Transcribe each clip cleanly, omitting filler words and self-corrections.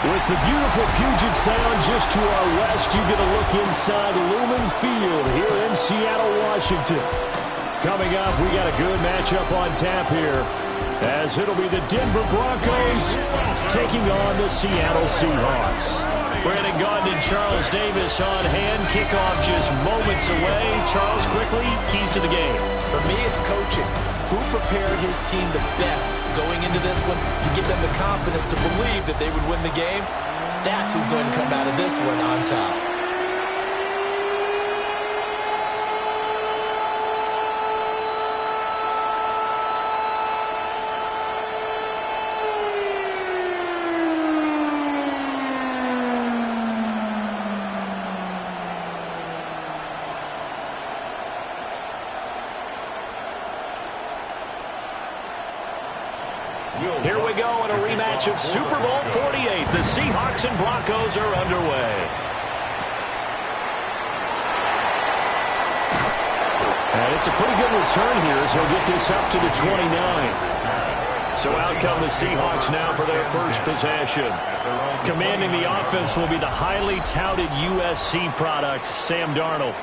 With the beautiful Puget Sound just to our west, you get a look inside Lumen Field here in Seattle, Washington. Coming up, we got a good matchup on tap here, as it'll be the Denver Broncos taking on the Seattle Seahawks. Brandon Gaudin and Charles Davis on hand. Kickoff just moments away. Charles, quickly, keys to the game. For me, it's coaching. Who prepared his team the best going into this one to give them the confidence to believe that they would win the game? That's who's going to come out of this one on top. Here we go in a rematch of Super Bowl 48. The Seahawks and Broncos are underway. And it's a pretty good return here as he'll get this up to the 29. So out come the Seahawks now for their first possession. Commanding the offense will be the highly touted USC product, Sam Darnold.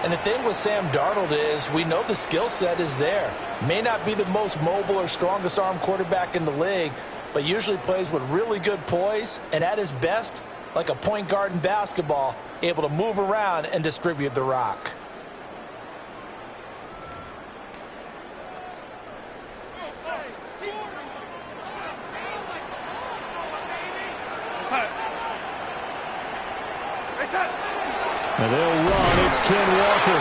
And the thing with Sam Darnold is we know the skill set is there. May not be the most mobile or strongest arm quarterback in the league, but usually plays with really good poise, and at his best, like a point guard in basketball, able to move around and distribute the rock. And they'll run. It's Ken Walker.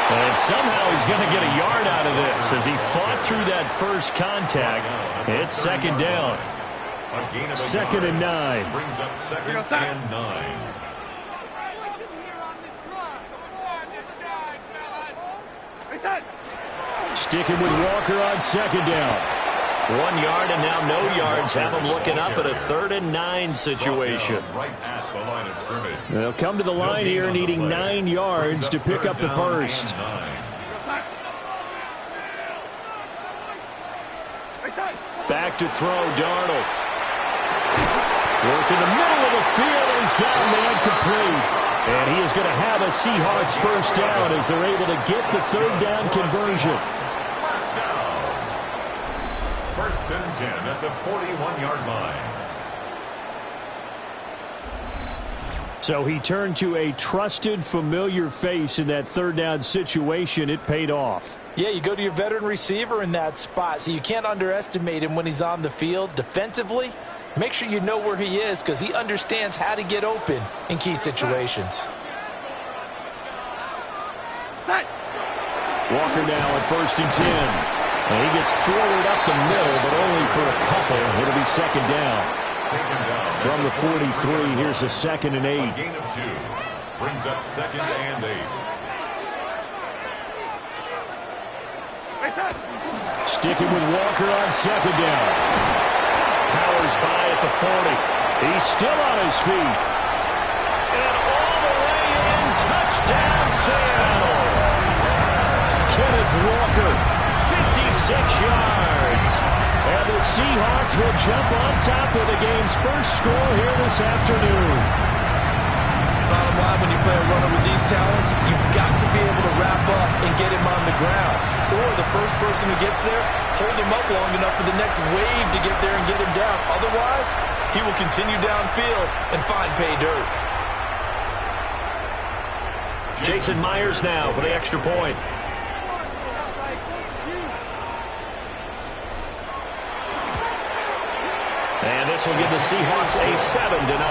And somehow he's going to get a yard out of this as he fought through that first contact. It's second down. Second and 9. Brings up second and 9. Sticking with Walker on second down. 1 yard and now no yards. Have him looking up at a 3rd and 9 situation. Right at the line of scrimmage. They'll come to the line here needing 9 yards to pick up the first. Back to throw, Darnold. Work in the middle of the field, and he's got a man complete. And he is going to have a Seahawks first down as they're able to get the 3rd down conversion. First and 10 at the 41-yard line. So he turned to a trusted, familiar face in that 3rd down situation. It paid off. Yeah, you go to your veteran receiver in that spot, so you can't underestimate him when he's on the field. Defensively, make sure you know where he is because he understands how to get open in key situations. Walker now at 1st and 10. And he gets forward up the middle, but only for a couple. It'll be second down. From the 43, here's a 2nd and 8. A gain of 2. Brings up 2nd and 8. Sticking with Walker on second down. Powers by at the 40. He's still on his feet. And all the way in. Touchdown, Seattle. Kenneth Walker. 56 yards. And the Seahawks will jump on top of the game's first score here this afternoon. Bottom line, when you play a runner with these talents, you've got to be able to wrap up and get him on the ground. Or the first person who gets there, hold him up long enough for the next wave to get there and get him down. Otherwise, he will continue downfield and find pay dirt. Jason Myers now for the extra point. And this will give the Seahawks a 7-0 lead.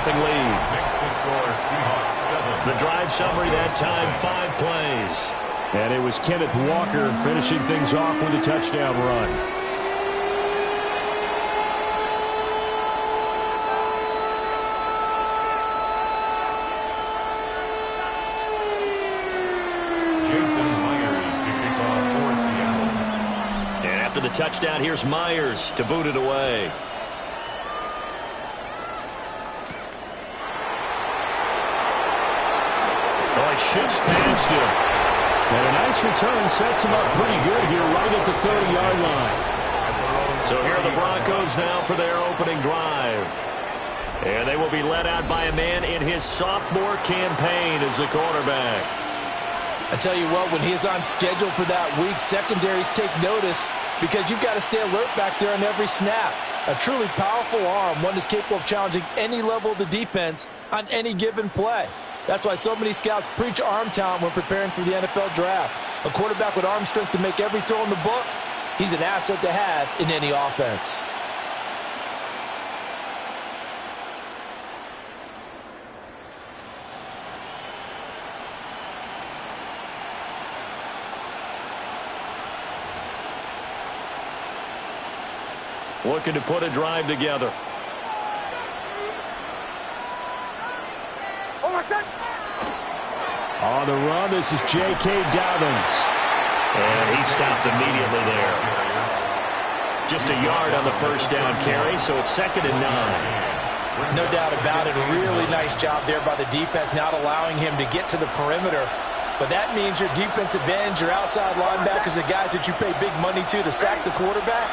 Makes the score Seahawks 7. The drive summary that time, 5 plays. And it was Kenneth Walker finishing things off with a touchdown run. Jason Myers to kick off for Seattle. And after the touchdown, here's Myers to boot it away. Shifts past him. And a nice return sets him up pretty good here right at the 30-yard line. So here are the Broncos now for their opening drive. And they will be led out by a man in his sophomore campaign as the quarterback. I tell you what, when he is on schedule for that week, secondaries take notice because you've got to stay alert back there on every snap. A truly powerful arm, one that's capable of challenging any level of the defense on any given play. That's why so many scouts preach arm talent when preparing for the NFL draft. A quarterback with arm strength to make every throw in the book, he's an asset to have in any offense. Looking to put a drive together. On the run, this is J.K. Dobbins. And he stopped immediately there. Just a yard on the first down carry, so it's 2nd and 9. No doubt about it. A really nice job there by the defense, not allowing him to get to the perimeter. But that means your defensive ends, your outside linebackers, the guys that you pay big money to sack the quarterback,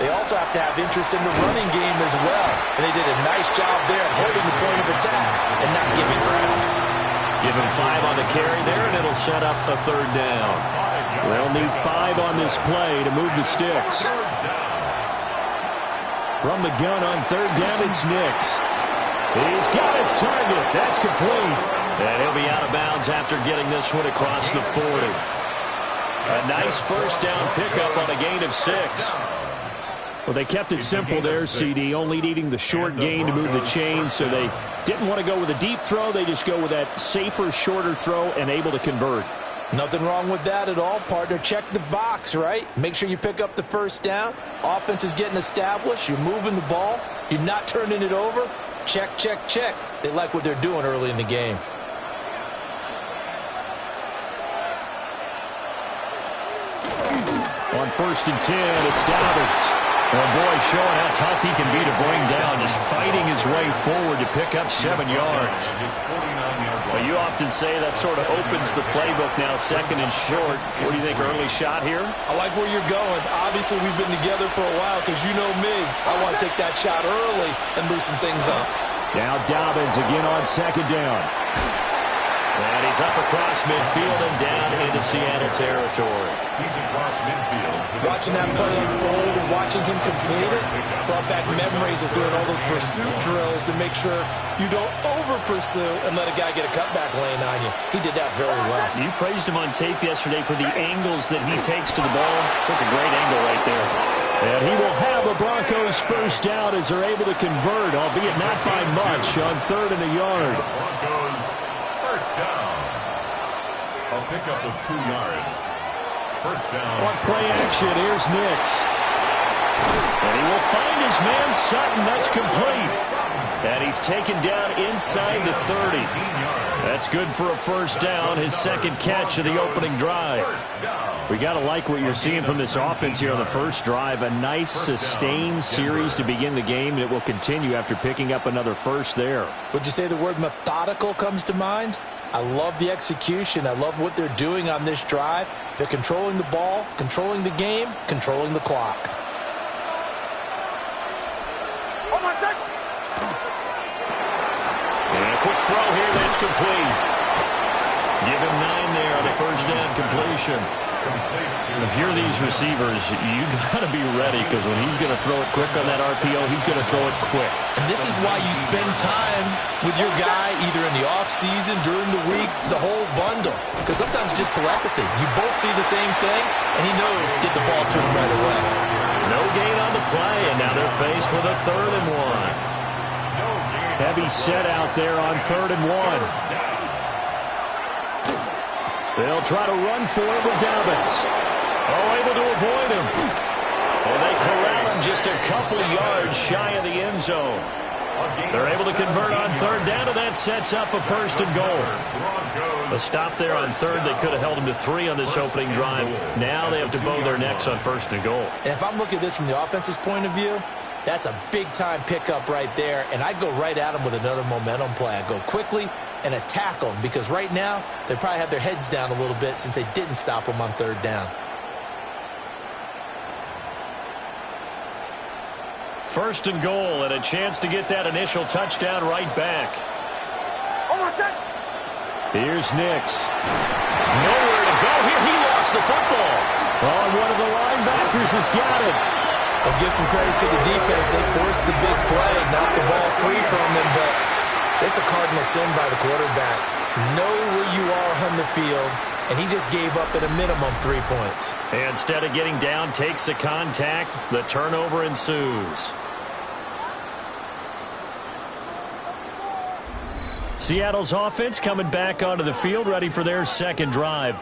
they also have to have interest in the running game as well. And they did a nice job there of holding the point of attack and not giving ground. Give him 5 on the carry there, and it'll set up a 3rd down. They'll need 5 on this play to move the sticks. From the gun on 3rd down, it's Nix. He's got his target. That's complete. And he'll be out of bounds after getting this one across the 40. A nice first down pickup on a gain of 6. Well, they kept it simple there, CD, only needing the short gain to move the chains, so they didn't want to go with a deep throw. They just go with that safer, shorter throw and able to convert. Nothing wrong with that at all, partner. Check the box, right? Make sure you pick up the first down. Offense is getting established. You're moving the ball. You're not turning it over. Check, check, check. They like what they're doing early in the game. On 1st and 10, it's Dobbins. Oh, boy, showing how tough he can be to bring down, just fighting his way forward to pick up 7 yards. Well, you often say that sort of opens the playbook now, 2nd and short. What do you think, early shot here? I like where you're going. Obviously, we've been together for a while because you know me. I want to take that shot early and loosen things up. Now Dobbins again on 2nd down. And he's up across midfield and down into Seattle territory. He's across midfield. Watching that play unfold and watching him complete it brought back memories of doing all those pursuit drills to make sure you don't over-pursue and let a guy get a cutback lane on you. He did that very well. You praised him on tape yesterday for the angles that he takes to the ball. Took a great angle right there. And he will have the Broncos first down as they're able to convert, albeit not by much, on 3rd and a yard. Broncos first down. A pickup of 2 yards. First down. On play action, here's Nix. And he will find his man Sutton. That's complete. And he's taken down inside the 30. That's good for a first down, his 2nd catch of the opening drive. We got to like what you're seeing from this offense here on the first drive. A nice, sustained series to begin the game, and it will continue after picking up another first there. Would you say the word methodical comes to mind? I love the execution. I love what they're doing on this drive. They're controlling the ball, controlling the game, controlling the clock. And a quick throw here that's complete. Give him 9 there on the first down completion. If you're these receivers, you got to be ready because when he's going to throw it quick on that RPO, he's going to throw it quick. And this is why you spend time with your guy either in the offseason, during the week, the whole bundle. Because sometimes it's just telepathy. You both see the same thing, and he knows get the ball to him right away. No gain on the play, and now they're faced with a 3rd and 1. Heavy set out there on 3rd and 1. They'll try to run for it with Dobbins. Oh, able to avoid him. And they corral him just a couple yards shy of the end zone. They're able to convert on 3rd down, and that sets up a 1st and goal. A stop there on 3rd. They could have held him to 3 on this opening drive. Now they have to bow their necks on 1st and goal. And if I'm looking at this from the offense's point of view, that's a big-time pickup right there, and I'd go right at him with another momentum play. I'd go quickly and attack them because right now they probably have their heads down a little bit since they didn't stop them on 3rd down. First and goal, and a chance to get that initial touchdown right back. Here's Nix. Nowhere to go here. He lost the football. Oh, and one of the linebackers has got it. I'll give some credit to the defense. They forced the big play, knocked the ball free from them, but it's a cardinal sin by the quarterback. Know where you are on the field, and he just gave up at a minimum 3 points. And instead of getting down, takes the contact. The turnover ensues. Seattle's offense coming back onto the field, ready for their second drive.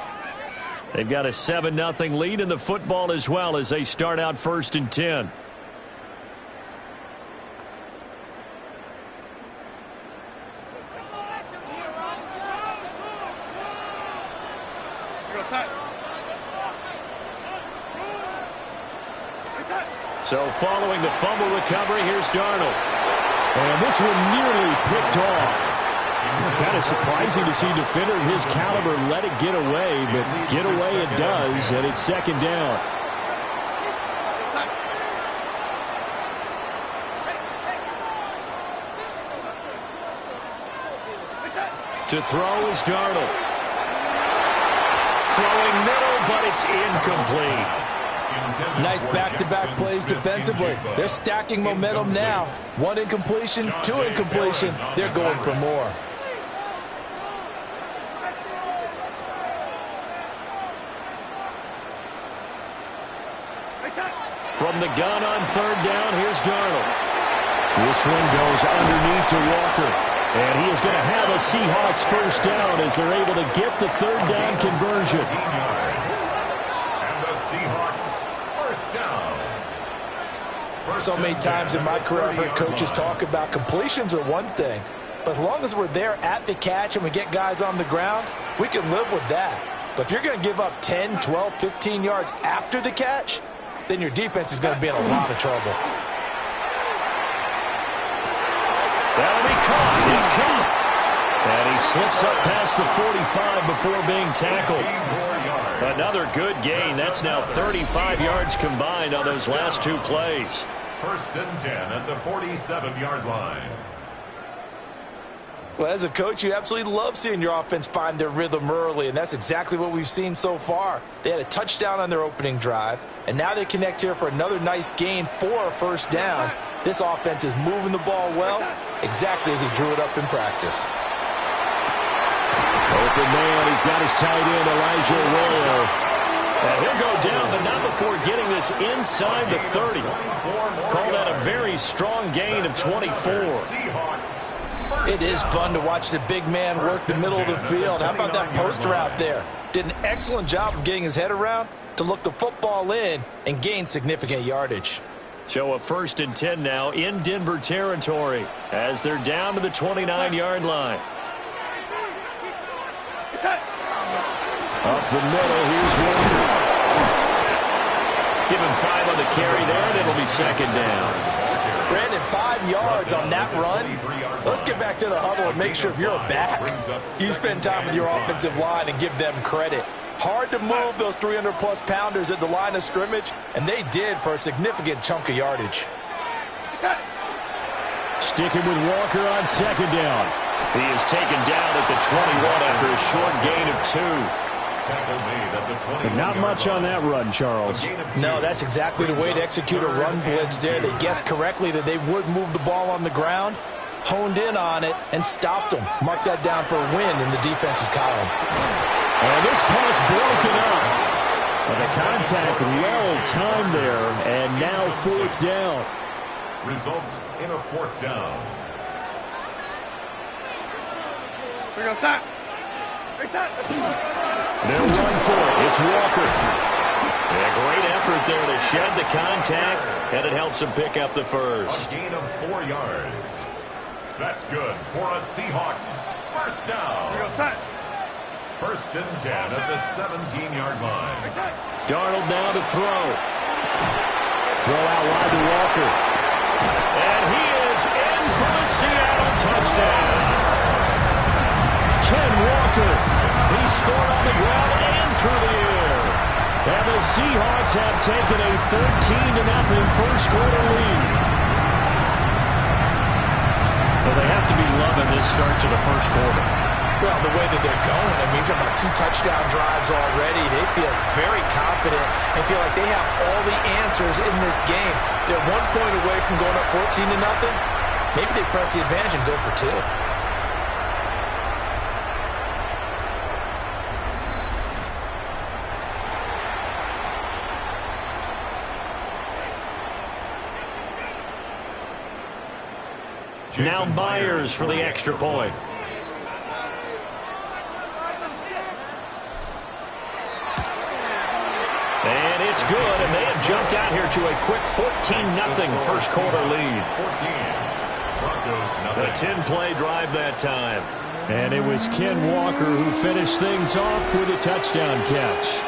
They've got a 7-0 lead in the football as well as they start out 1st and 10. So following the fumble recovery, here's Darnold. And this one nearly picked off. Kind of surprising to see a defender of his caliber let it get away, but get away it does, and it's second down. To throw is Darnold. Throwing middle, but it's incomplete. Nice back-to-back plays defensively. They're stacking momentum now. 1 incompletion, 2 incompletion. They're going for more. From the gun on 3rd down, here's Darnold. This one goes underneath to Walker. And he is going to have a Seahawks first down as they're able to get the 3rd down conversion. And the Seahawks first down. So many times in my career, I've heard coaches talk about completions are one thing. But as long as we're there at the catch and we get guys on the ground, we can live with that. But if you're going to give up 10, 12, 15 yards after the catch, then your defense is going to be in a lot of trouble. That'll be caught. It's caught. And he slips up past the 45 before being tackled. Another good gain. That's now 35 yards combined on those last 2 plays. 1st and 10 at the 47-yard line. Well, as a coach, you absolutely love seeing your offense find their rhythm early, and that's exactly what we've seen so far. They had a touchdown on their opening drive, and now they connect here for another nice gain for a first down. This offense is moving the ball well, exactly as he drew it up in practice. Open man, he's got his tight end, Elijah Arroyo. And he'll go down, but not before getting this inside the 30. Call that a very strong gain of 24. It is fun to watch the big man work the middle of the field. How about that poster out there? Did an excellent job of getting his head around to look the football in and gain significant yardage. So a 1st and 10 now in Denver territory as they're down to the 29-yard line. Up the middle, here's Walker. Give him 5 on the carry there, and it'll be second down. Brandon, 5 yards on that run. Let's get back to the huddle and make sure if you're a back, you spend time with your offensive line and give them credit. Hard to move those 300-plus pounders at the line of scrimmage, and they did for a significant chunk of yardage. Sticking with Walker on second down. He is taken down at the 21 after a short gain of 2. But not much on that run, Charles. No, that's exactly the way to execute a run blitz there. They guessed correctly that they would move the ball on the ground, honed in on it, and stopped them. Mark that down for a win in the defense's column. And this pass broken up. And the contact well timed there, and now 4th down. Results in a 4th down. They'll run for it. It's Walker. A great effort there to shed the contact, and it helps him pick up the first. A gain of 4 yards. That's good for a Seahawks first down. 1st and 10 at the 17-yard line. Darnold now to throw. Throw out wide to Walker. And he is in for a Seattle touchdown. Ken Walker. He scored on the ground and through the air. And the Seahawks have taken a 13-0 first quarter lead. in this start to the first quarter? Well, the way that they're going, I mean, you're talking about 2 touchdown drives already. They feel very confident and feel like they have all the answers in this game. They're 1 point away from going up 14-0. Maybe they press the advantage and go for 2. Now Myers for the extra point. And it's good, and they have jumped out here to a quick 14-0 first quarter lead. 14. A 10-play drive that time. And it was Ken Walker who finished things off with a touchdown catch.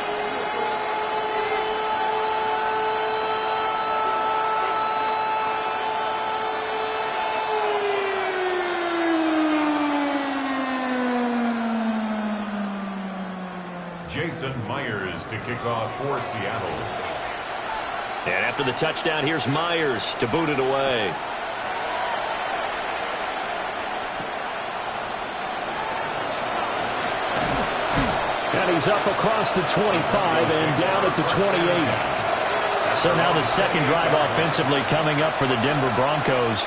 Jason Myers to kick off for Seattle. And after the touchdown, here's Myers to boot it away. And he's up across the 25 and down at the 28. So now the second drive offensively coming up for the Denver Broncos.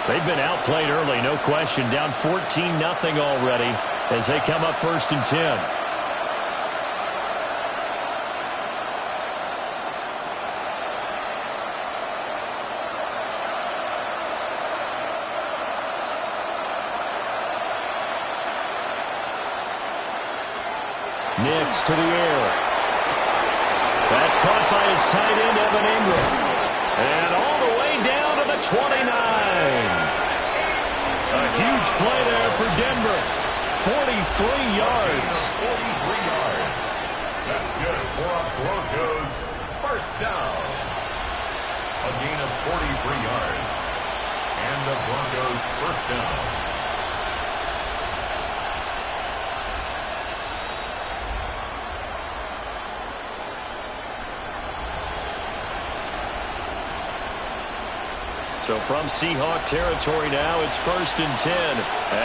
They've been outplayed early, no question. Down 14-0 already as they come up 1st and 10. Nix to the air. That's caught by his tight end, Evan Ingram. And all the way down to the 29. A huge play there for Denver. 43 yards. 43 yards. That's good for a Broncos first down. A gain of 43 yards. And the Broncos first down. So from Seahawk territory now, it's 1st and 10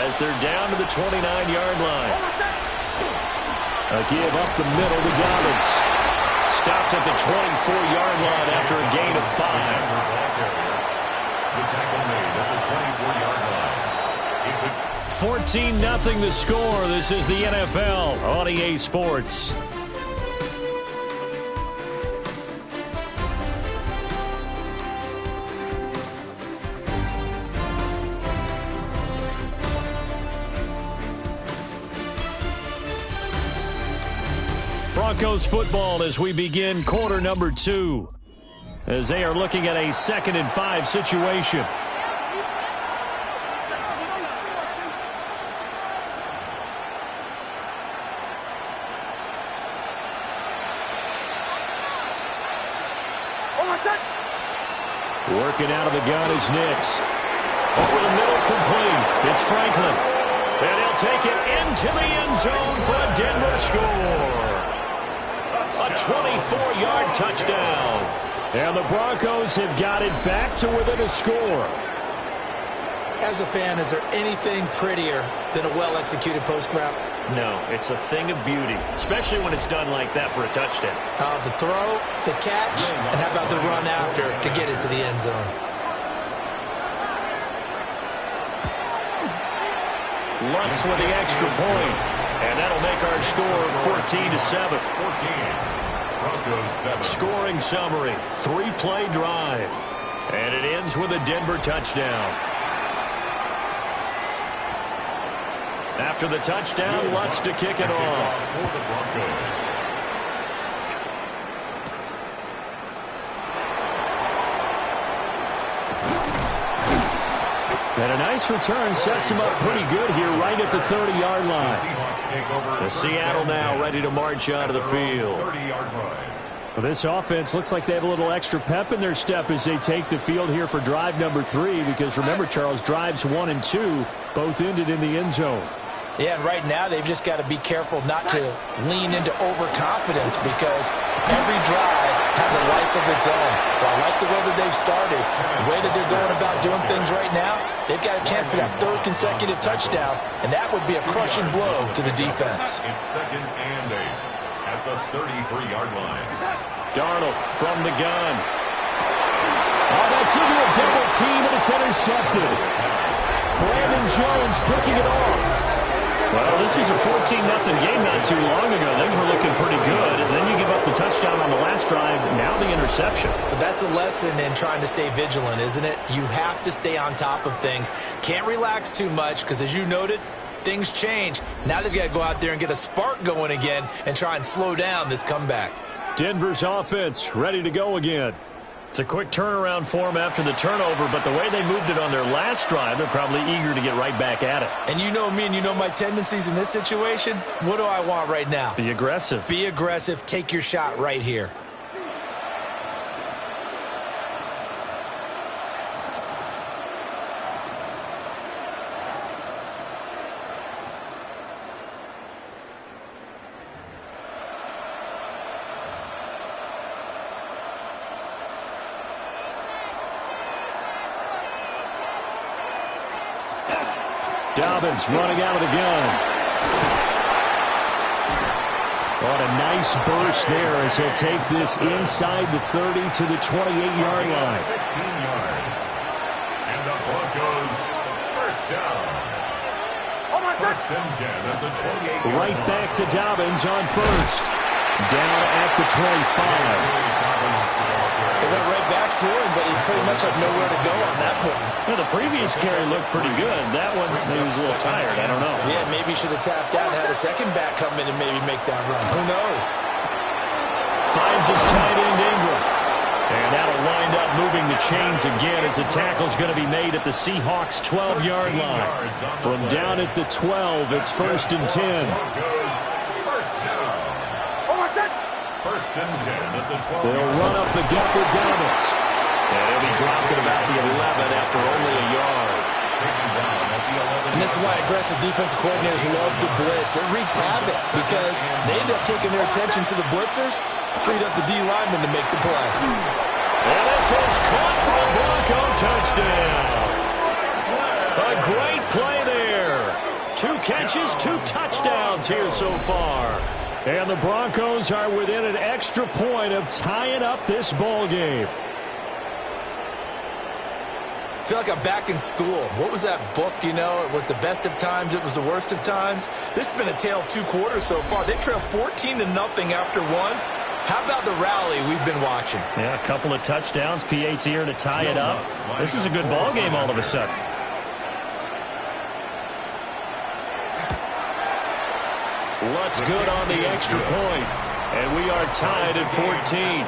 as they're down to the 29-yard line. A give up the middle to Dobbins. Stopped at the 24-yard line after a gain of 5. The tackle made at the 24-yard line. It's a 14-0 the score. This is the NFL on EA Sports. Broncos football as we begin quarter number 2. As they are looking at a 2nd and 5 situation. Working out of the gun is Nix. Over the middle, complete. It's Franklin. And he'll take it into the end zone for a Denver score. A 24-yard touchdown. And the Broncos have got it back to within a score. As a fan, is there anything prettier than a well-executed post-grab? No, it's a thing of beauty, especially when it's done like that for a touchdown. The throw, the catch, and how about the run after to get it to the end zone? Lutz with the extra point. And that'll make our score 14-7. 14. Broncos 7. Scoring summary, 3-play drive. And it ends with a Denver touchdown. After the touchdown, Lutz to kick it off. For the Broncos. And a nice return sets him up pretty good here right at the 30-yard line. The Seattle now ready to march out of the field. 30-yard line. Well, this offense looks like they have a little extra pep in their step as they take the field here for drive number 3. Because remember, Charles, drives 1 and 2 both ended in the end zone. Yeah, and right now they've just got to be careful not to lean into overconfidence because every drive has a life of its own. But I like the way that they've started, the way that they're going about doing things right now. They've got a chance for that third consecutive touchdown, and that would be a crushing blow to the defense. It's 2nd and 8 at the 33-yard line. Darnold from the gun. Oh, that's into a double team, and it's intercepted. Brandon Jones picking it off. Well, this was a 14-0 game not too long ago. Things were looking pretty good, and then you give up the touchdown on the last drive, now the interception. So that's a lesson in trying to stay vigilant, isn't it? You have to stay on top of things. Can't relax too much because, as you noted, things change. Now they've got to go out there and get a spark going again and try and slow down this comeback. Denver's offense ready to go again. It's a quick turnaround for them after the turnover, but the way they moved it on their last drive, they're probably eager to get right back at it. And you know me and you know my tendencies in this situation. What do I want right now? Be aggressive. Be aggressive. Take your shot right here. Dobbins running out of the gun. What a nice burst there as he'll take this inside the 30 to the 28-yard line. 15 yards. And the Broncos first down. First and 10 at the 28-yard line. Right back to Dobbins on first. Down at the 25. They went right back to him, but he pretty much had nowhere to go on that point. Yeah, the previous carry looked pretty good. That one, he was a little tired. I don't know. Yeah, maybe he should have tapped out and had a second back come in and maybe make that run. Who knows? Finds his tight end Ingram. And that'll wind up moving the chains again as the tackle's going to be made at the Seahawks' 12-yard line. From down at the 12, it's first and 10. First down. First and 10 at the 12. They'll run up the gut with Dobbins. And he'll be dropped at about the 11 after only a yard. And this is why aggressive defensive coordinators love to blitz. It wreaks havoc because they end up taking their attention to the blitzers, freed up the D lineman to make the play. And this is caught for a Bronco touchdown. A great play there. 2 catches, 2 touchdowns here so far. And the Broncos are within an extra point of tying up this ball game. I feel like I'm back in school. What was that book, you know? It was the best of times, it was the worst of times. This has been a tale of 2 quarters so far. They trailed 14-0 after 1. How about the rally we've been watching? Yeah, a couple of touchdowns. P8's here to tie it up. This is a good ball game all of a sudden. What's good on the extra point? And we are tied at 14.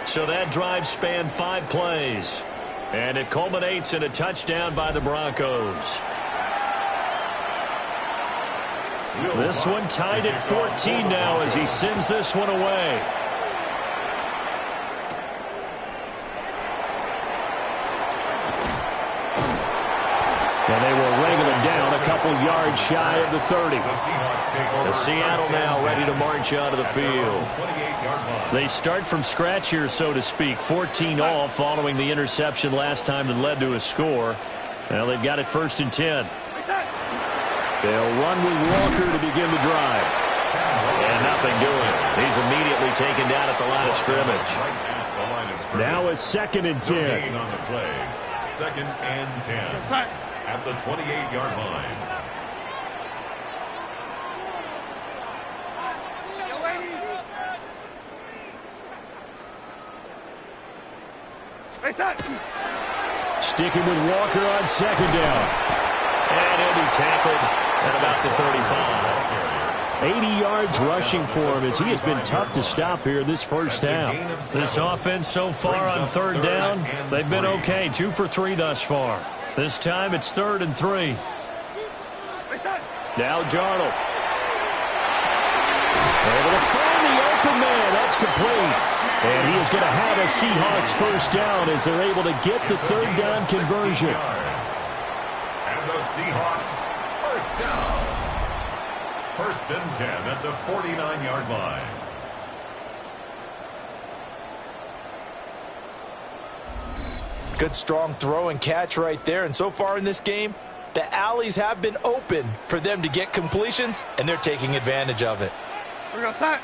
So that drive spanned 5 plays. And it culminates in a touchdown by the Broncos. This one tied at 14 now as he sends this one away. And they will wrangle him down a couple yards shy of the 30. The Seattle now ready to march out of the field. They start from scratch here, so to speak. 14 all following the interception last time that led to a score. Now they've got it first and 10. They'll run with Walker to begin the drive. And nothing doing. He's immediately taken down at the line of scrimmage. Now it's second and 10. On the play. Second and 10. At the 28-yard line. Sticking with Walker on second down. And he'll be tackled at about the 35. 80 yards rushing for him as he has been tough to stop here this first half. This offense so far on third down, they've been okay. 2 for 3 thus far. This time it's 3rd and 3. Now Darnold. Able to find the open man. That's complete. And he is going to have a Seahawks first down as they're able to get the third down conversion. And the Seahawks first down. First and 10 at the 49-yard line. Good, strong throw and catch right there. And so far in this game, the alleys have been open for them to get completions, and they're taking advantage of it. We're going to start.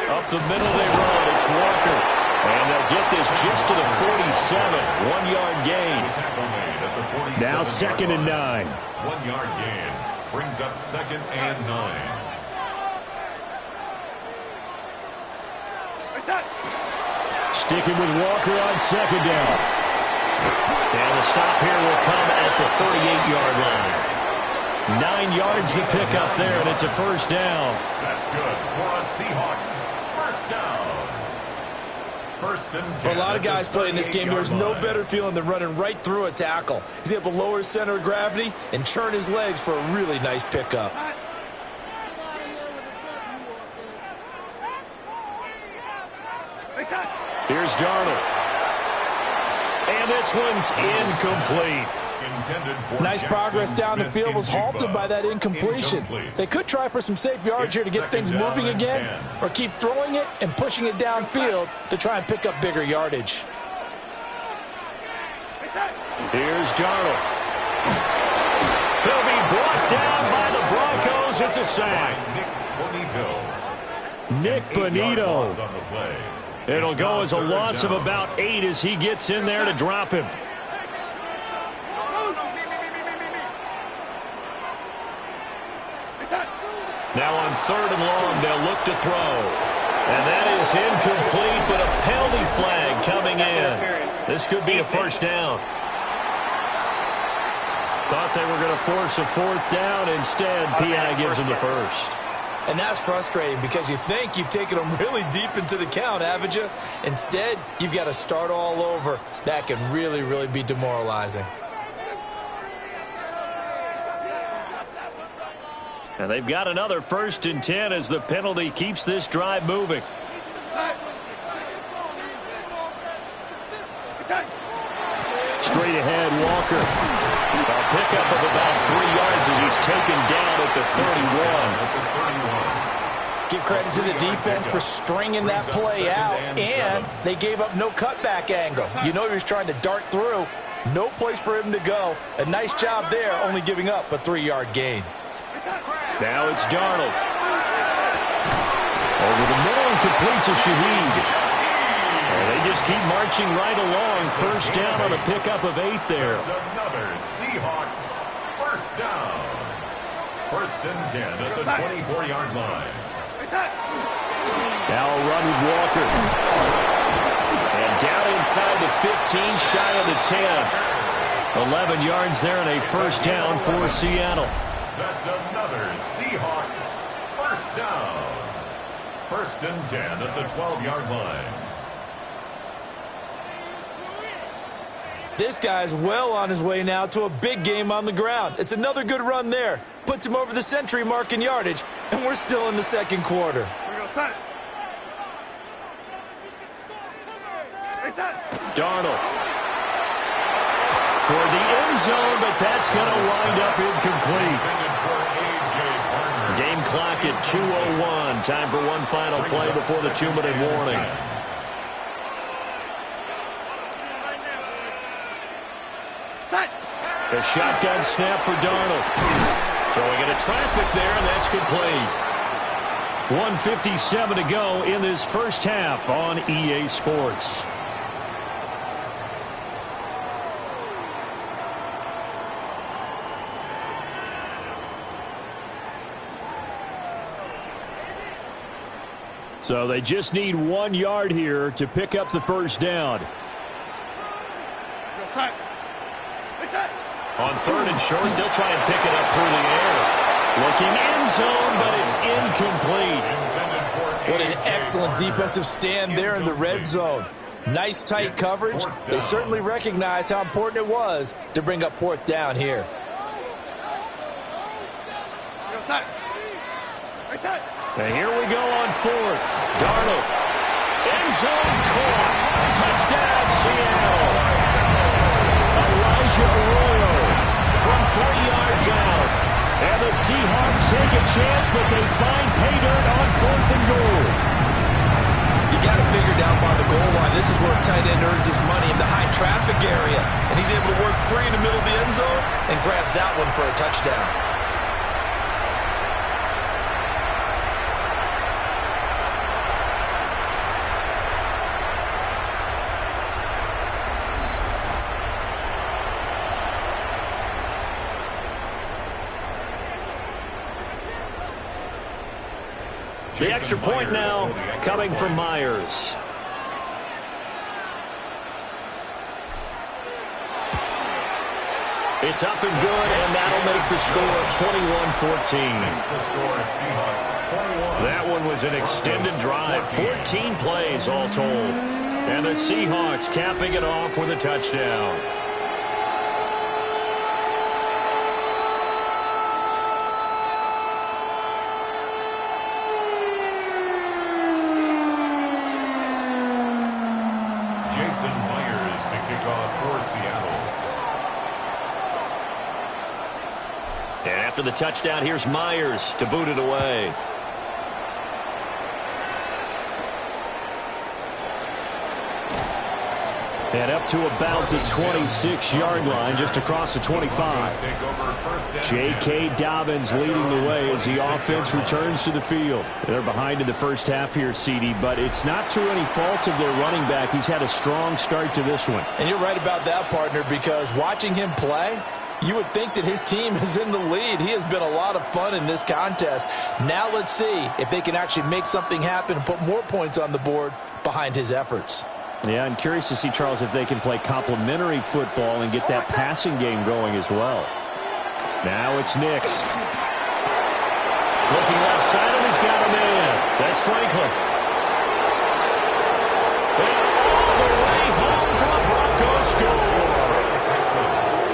Up the middle they run. It's Walker. And they'll get this just to the 47. 1-yard gain. Now 2nd and 9. 1-yard gain. Brings up 2nd and 9. Sticking with Walker on 2nd down. And the stop here will come at the 38-yard line. 9 yards to pick up there, and it's a 1st down. That's good for the Seahawks. 1st down. 1st and 10. For a lot of guys playing this game, there's no better feeling than running right through a tackle. He's able to lower his center of gravity and churn his legs for a really nice pickup. Here's Darnold. And this one's incomplete. Nice progress down the field, was halted by that incompletion. They could try for some safe yards here to get things moving again, or keep throwing it and pushing it downfield to try and pick up bigger yardage. Here's Darnold. He'll be brought down by the Broncos. It's a sack. Nick Bonito. It'll go as a loss of about 8 as he gets in there to drop him. Now on 3rd and long, they'll look to throw. And that is incomplete, but a penalty flag coming in. This could be a 1st down. Thought they were going to force a 4th down. Instead, P.I. gives them the 1st. And that's frustrating because you think you've taken them really deep into the count, haven't you? Instead, you've got to start all over. That can really, really be demoralizing. And they've got another 1st and 10 as the penalty keeps this drive moving. Straight ahead, Walker. A pickup of about 3 yards as he's taken down at the 31. Give credit to the defense for stringing that play out, and they gave up no cutback angle. You know he was trying to dart through. No place for him to go. A nice job there, only giving up a 3-yard gain. Now it's Darnold. Over the middle and complete to Shaheed. And they just keep marching right along. 1st down on a pickup of 8 there. Another Seahawks 1st down. 1st and 10 at the 24-yard line. Now a run with Walker. And down inside the 15, shy of the 10. 11 yards there and a 1st down for Seattle. That's another Seahawks 1st down. 1st and 10 at the 12-yard line. This guy's well on his way now to a big game on the ground. It's another good run there. Puts him over the century mark in yardage, and we're still in the 2nd quarter. Darnold. Toward the end zone, but that's going to wind up incomplete. Game clock at 2:01. Time for one final play before the 2-minute warning. A shotgun snap for Darnold. Throwing into traffic there, and that's complete. 1:57 to go in this 1st half on EA Sports. So they just need 1 yard here to pick up the 1st down. On 3rd and short, they'll try and pick it up through the air. Looking end zone, but it's incomplete. What an excellent defensive stand there in the red zone. Nice tight coverage. They certainly recognized how important it was to bring up 4th down here. And here we go on 4th. Darnold. End zone caught. Touchdown, Seattle. Elijah Arroyo from 3 yards out. And the Seahawks take a chance, but they find pay dirt on 4th and goal. got it figured out by the goal line. This is where a tight end earns his money, in the high traffic area. And he's able to work free in the middle of the end zone and grabs that one for a touchdown. The extra point now coming from Myers. It's up and good, and that'll make the score 21-14. That one was an extended drive, 14 plays all told. And the Seahawks capping it off with a touchdown. Myers to kick off for Seattle. And after the touchdown, here's Myers to boot it away. And up to about the 26-yard line, just across the 25. J.K. Dobbins leading the way as the offense returns to the field. They're behind in the first half here, CD, but it's not through any fault of their running back. He's had a strong start to this one. And you're right about that, partner, because watching him play, you would think that his team is in the lead. He has been a lot of fun in this contest. Now let's see if they can actually make something happen and put more points on the board behind his efforts. Yeah, I'm curious to see, Charles, if they can play complementary football and get that passing game going as well. Now it's Nix. Looking left side, and he's got a man. That's Franklin. And all the way home for the Broncos score.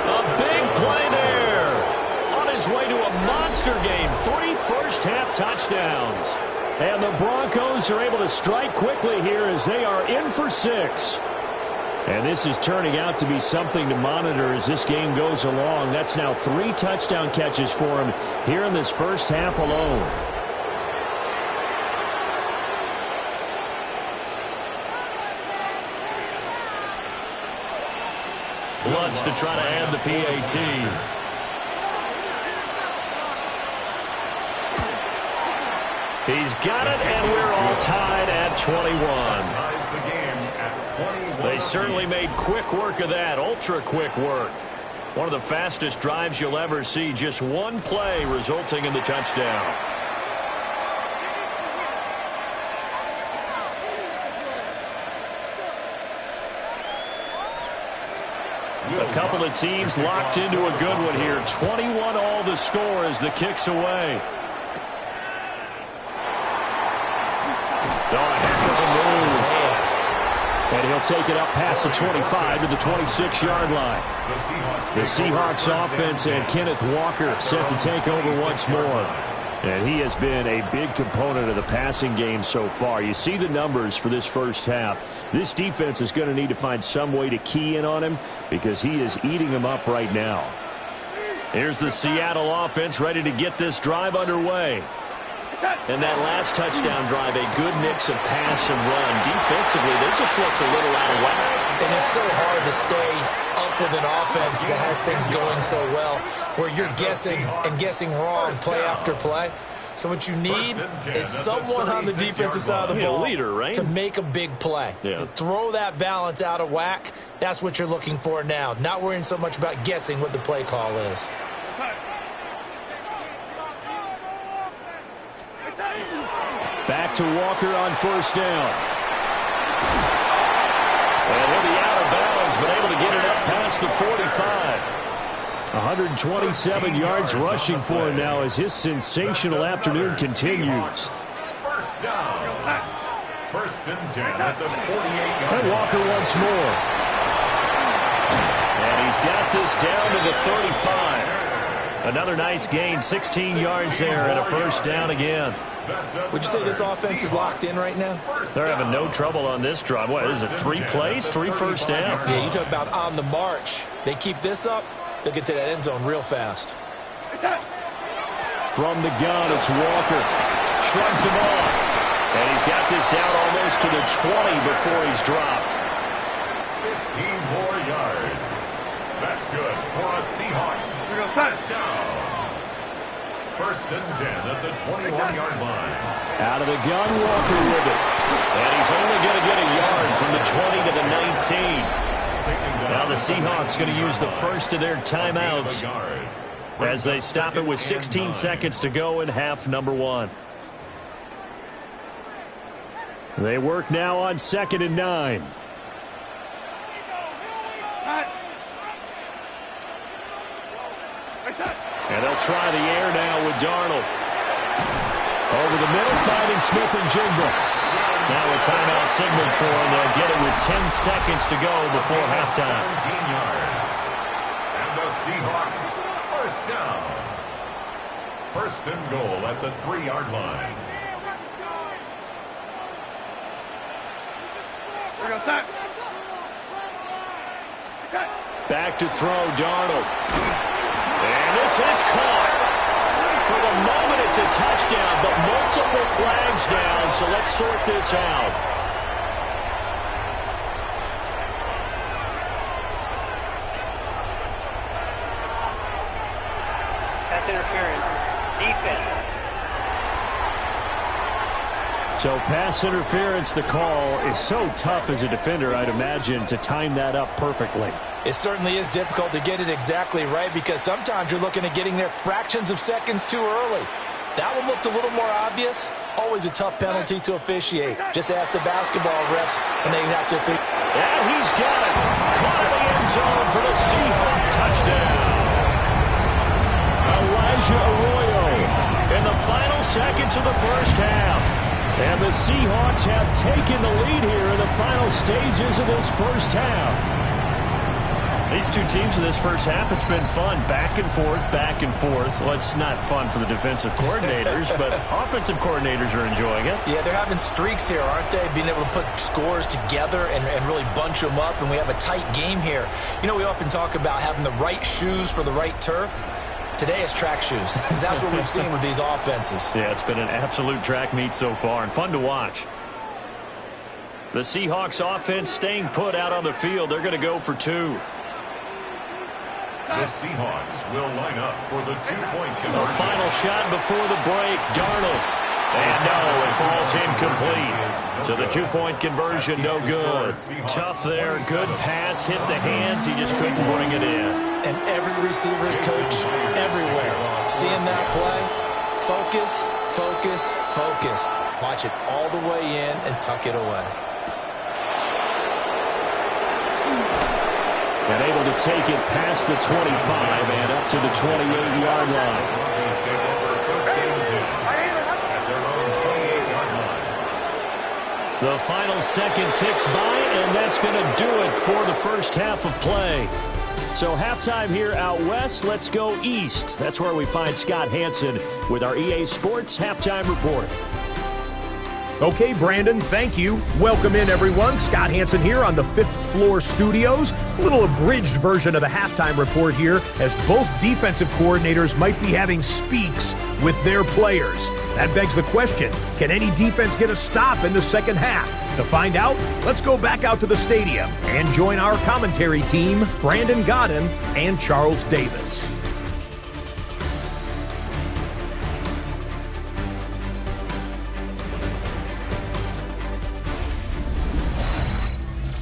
A big play there. On his way to a monster game. 3 first-half touchdowns. And the Broncos are able to strike quickly here as they are in for 6. And this is turning out to be something to monitor as this game goes along. That's now 3 touchdown catches for him here in this first half alone. Lutz to try to add the PAT. He's got it, and we're all tied at 21. They certainly made quick work of that, ultra-quick work. One of the fastest drives you'll ever see, just one play resulting in the touchdown. A couple of teams locked into a good one here. 21 all the score as the kick's away. Oh, a heck of a move. And he'll take it up past the 25 to the 26-yard line. The Seahawks offense and Kenneth Walker set to take over once more. And he has been a big component of the passing game so far. You see the numbers for this first half. This defense is going to need to find some way to key in on him because he is eating them up right now. Here's the Seattle offense ready to get this drive underway. And that last touchdown drive, a good mix of pass and run. Defensively, they just looked a little out of whack. And it's so hard to stay up with an offense that has things going so well, where you're guessing and guessing wrong play after play. So what you need is someone on the defensive side of the ball to make a big play. Yeah. Throw that balance out of whack. That's what you're looking for now. Not worrying so much about guessing what the play call is. Back to Walker on first down. And he'll be out of bounds, but able to get it up past the 45. 127 yards rushing for him now as his sensational afternoon continues. First down. First and 10 at the 48-yard And Walker once more. And he's got this down to the 35. Another nice gain, 16 yards there and a first down again. Would you say this offense is locked in right now? They're having no trouble on this drive. What is it, 3 plays, 3 first downs? Yeah, you talk about on the march. They keep this up, they'll get to that end zone real fast. From the gun, it's Walker. Shrugs him off. And he's got this down almost to the 20 before he's dropped. 15 more yards. That's good for a Seahawks. First down. First and 10 at the 21-yard line. Out of the gun, Walker with it. And he's only going to get a yard from the 20 to the 19. Now the Seahawks going to use the first of their timeouts as they stop it with 16 seconds to go in half number 1. They work now on 2nd and 9. And they'll try the air now with Darnold. Over the middle, finding Smith and Jigba. Now a timeout signal for him. They'll get it with 10 seconds to go before halftime. 17 yards. And the Seahawks first down. First and goal at the 3-yard line. Back to throw, Darnold. And this is caught. For the moment, it's a touchdown, but multiple flags down, so let's sort this out. Pass interference. Defense. So pass interference, the call is so tough as a defender, I'd imagine, to time that up perfectly. It certainly is difficult to get it exactly right because sometimes you're looking at getting there fractions of seconds too early. That one looked a little more obvious. Always a tough penalty to officiate. Just ask the basketball refs when they have to officiate. And he's got it. Caught in the end zone for the Seahawks touchdown. Elijah Arroyo in the final seconds of the first half. And the Seahawks have taken the lead here in the final stages of this first half. These two teams in this first half, it's been fun. Back and forth, back and forth. Well, it's not fun for the defensive coordinators, but offensive coordinators are enjoying it. Yeah, they're having streaks here, aren't they? Being able to put scores together and really bunch them up, and we have a tight game here. You know, we often talk about having the right shoes for the right turf. Today it's track shoes. That's what we've seen with these offenses. Yeah, it's been an absolute track meet so far and fun to watch. The Seahawks offense staying put out on the field. They're going to go for 2. The Seahawks will line up for the 2-point conversion. A final shot before the break. Darnold. And no, it falls incomplete. So the 2-point conversion, no good. Tough there. Good pass. Hit the hands. He just couldn't bring it in. And every receiver's coach everywhere. Seeing that play, focus, focus, focus. Watch it all the way in and tuck it away. And able to take it past the 25 and up to the 28-yard line. The final second ticks by, and that's going to do it for the first half of play. So halftime here out west, let's go east. That's where we find Scott Hansen with our EA Sports Halftime Report. Okay, Brandon, thank you. Welcome in, everyone. Scott Hansen here on the 5th floor studios. A little abridged version of the halftime report here, as both defensive coordinators might be having speaks with their players. That begs the question, can any defense get a stop in the second half? To find out, let's go back out to the stadium and join our commentary team, Brandon Godden and Charles Davis.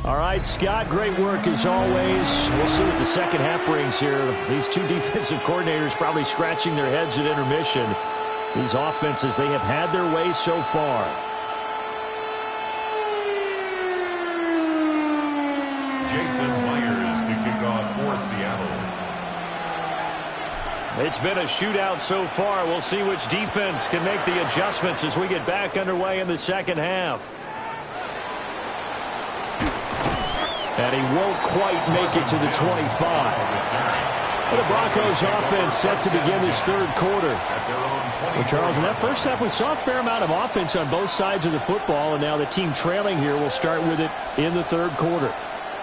All right, Scott, great work as always. We'll see what the second half brings here. These two defensive coordinators probably scratching their heads at intermission. These offenses, they have had their way so far. Jason Myers to kick off for Seattle. It's been a shootout so far. We'll see which defense can make the adjustments as we get back underway in the second half. And he won't quite make it to the 25. Well, the Broncos offense set to begin this third quarter. Well, Charles, in that first half, we saw a fair amount of offense on both sides of the football, and now the team trailing here will start with it in the third quarter.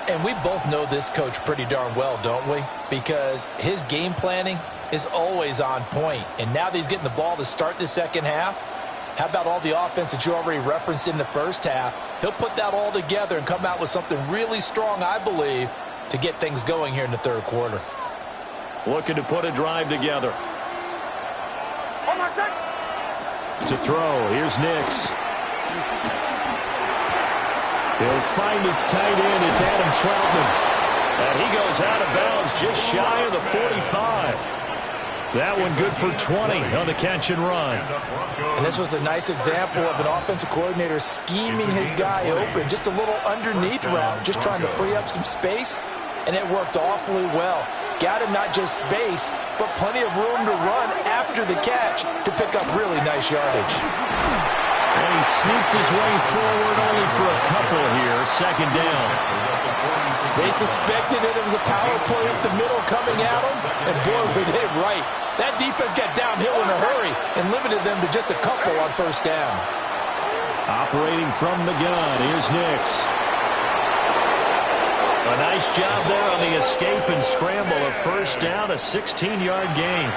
And we both know this coach pretty darn well, don't we? Because his game planning is always on point. And now that he's getting the ball to start the second half, How about all the offense that you already referenced in the first half? He'll put that all together and come out with something really strong, I believe, to get things going here in the third quarter. Looking to put a drive together. To throw, here's Nix. He'll find its tight end. It's Adam Troutman. And he goes out of bounds just shy of the 45. That one good for 20 on the catch and run. And this was a nice example of an offensive coordinator scheming his guy open. Just a little underneath route, just trying to free up some space. And it worked awfully well. Got him not just space, but plenty of room to run after the catch to pick up really nice yardage. And he sneaks his way forward only for a couple here. Second down. They suspected it was a power play up the middle coming at them, and boy, were they right. That defense got downhill in a hurry and limited them to just a couple on first down. Operating from the gun, here's Nix. A nice job there on the escape and scramble. A first down, a 16-yard gain.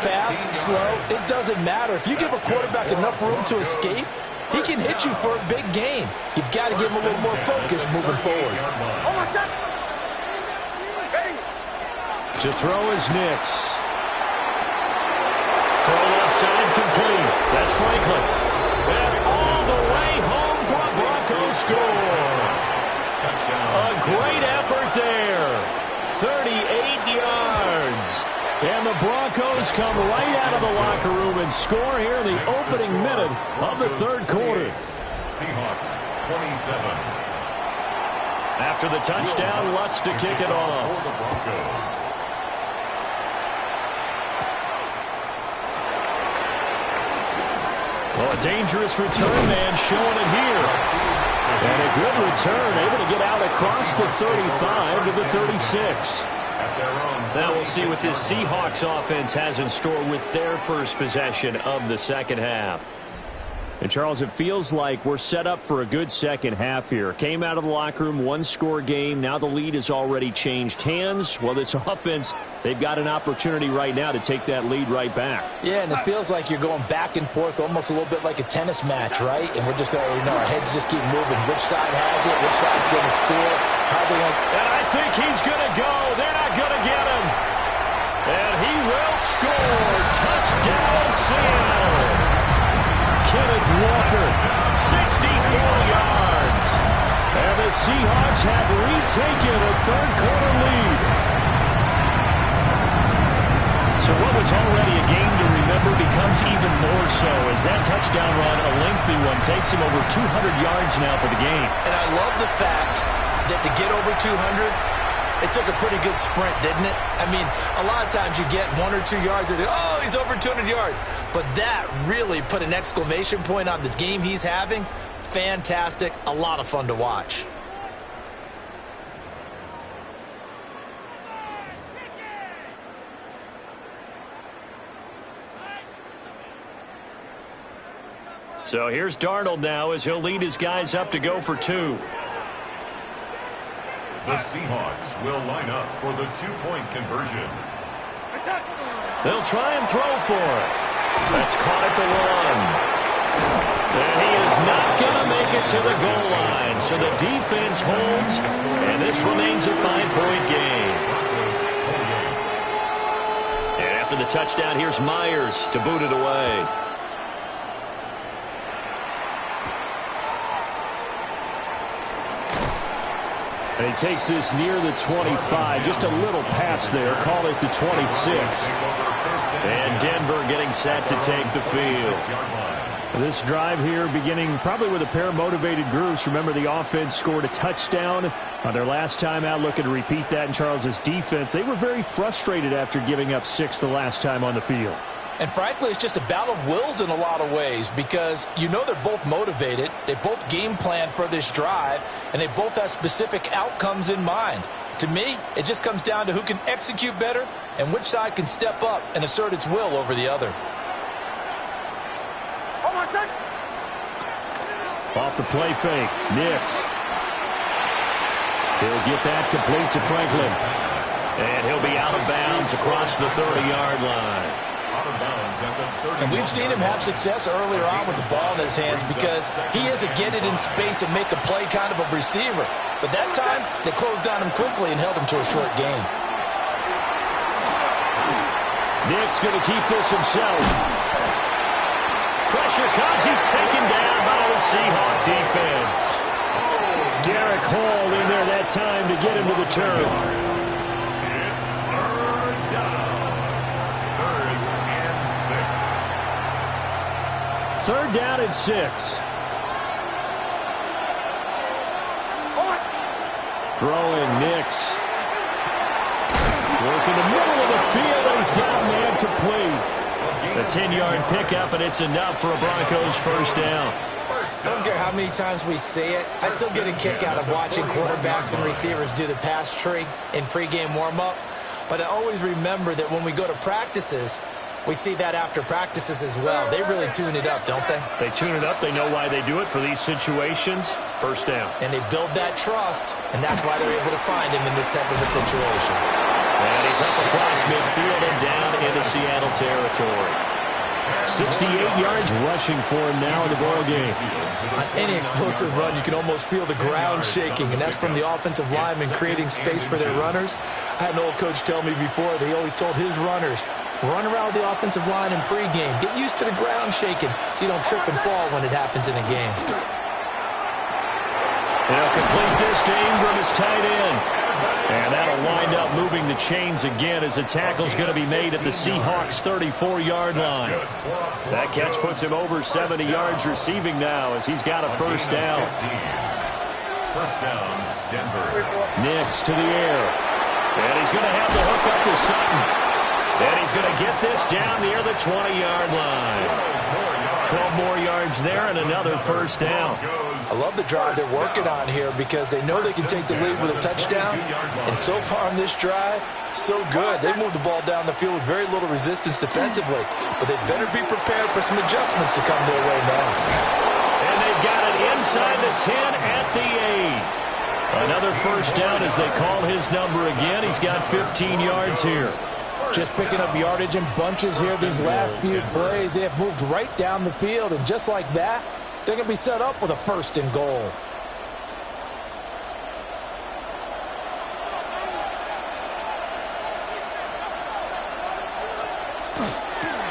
Fast, slow, it doesn't matter. If you give a quarterback enough room to escape, he can hit you for a big gain. You've got to give him a little more focus moving forward. To throw is Nix. Throw left side complete. That's Franklin. And all the way home for a Broncos score. A great effort there. 38 yards. And the Broncos come right out of the locker room and score here in the opening minute of the third quarter. Seahawks 27. After the touchdown, Lutz to kick it off. For the Broncos. Well, a dangerous return man showing it here. And a good return, able to get out across the 35 to the 36. Now we'll see what this Seahawks offense has in store with their first possession of the second half. And, Charles, it feels like we're set up for a good second half here. Came out of the locker room, one-score game. Now the lead has already changed hands. Well, this offense, they've got an opportunity right now to take that lead right back. Yeah, and it feels like you're going back and forth almost a little bit like a tennis match, right? And we're just, our heads just keep moving. Which side has it? Which side's going to score? How they going? And I think he's going to go. They're not going to get him. And he will score. Touchdown, Seattle. Kenneth Walker, 64 yards. And the Seahawks have retaken a third-quarter lead. So what was already a game to remember becomes even more so as that touchdown run, a lengthy one, takes him over 200 yards now for the game. And I love the fact that to get over 200, it took a pretty good sprint, didn't it? I mean, a lot of times you get 1 or 2 yards and, oh, he's over 200 yards. But that really put an exclamation point on the game he's having. Fantastic. A lot of fun to watch. So here's Darnold now as he'll lead his guys up to go for two. The Seahawks will line up for the two-point conversion. They'll try and throw for it. That's caught at the one. And he is not going to make it to the goal line. So the defense holds, and this remains a 5-point game. And after the touchdown, here's Myers to boot it away. And he takes this near the 25. Just a little pass there. Call it the 26. And Denver getting set to take the field. This drive here beginning probably with a pair of motivated groups. Remember, the offense scored a touchdown on their last time out. Looking to repeat that in Charles's defense. They were very frustrated after giving up 6 the last time on the field. And frankly, it's just a battle of wills in a lot of ways because you know they're both motivated. They both game plan for this drive, and they both have specific outcomes in mind. To me, it just comes down to who can execute better and which side can step up and assert its will over the other. Off the play fake, Nix. He'll get that complete to Franklin. And he'll be out of bounds across the 30-yard line. Out of bounds at the 30. And we've seen him have success earlier on with the ball in his hands because he is a get it in space and make a play kind of a receiver. But that time, they closed on him quickly and held him to a short gain. Nick's going to keep this himself. Pressure comes. He's taken down by the Seahawk defense. Derek Hall in there that time to get him to the turf. It's third down. 3rd and 6. 3rd down and 6. Throwing Nix. Working the middle of the field, and he's got a man complete. A 10-yard pickup, and it's enough for a Broncos first down. I don't care how many times we say it, I still get a kick out of watching quarterbacks and receivers do the pass tree in pregame warm-up. But I always remember that when we go to practices, we see that after practices as well. They really tune it up, don't they? They tune it up. They know why they do it for these situations. First down. And they build that trust, and that's why they're able to find him in this type of a situation. And he's up across midfield and down into Seattle territory. 68 yards rushing for him now in the ball game. On any explosive run, you can almost feel the ground shaking, and that's from the offensive linemen creating space for their runners. I had an old coach tell me before, they always told his runners, run around the offensive line in pregame. Get used to the ground shaking so you don't trip and fall when it happens in a game. They'll complete this to Ingram as tight end. And that'll wind up moving the chains again as the tackle's going to be made at the Seahawks' 34-yard line. That catch puts him over 70 yards receiving now as he's got a first down. First down, Denver. Nix to the air. And he's going to have the hook up to Sutton. And he's going to get this down near the 20-yard line. 12 more yards there and another first down. I love the drive they're working on here because they know they can take the lead with a touchdown. And so far on this drive, so good. They moved the ball down the field with very little resistance defensively. But they better be prepared for some adjustments to come their way now. And they've got it inside the 10 at the 8. Another first down as they call his number again. He's got 15 yards here. Just picking up yardage in bunches here these last few plays. They have moved right down the field, and just like that, they're going to be set up with a 1st and goal.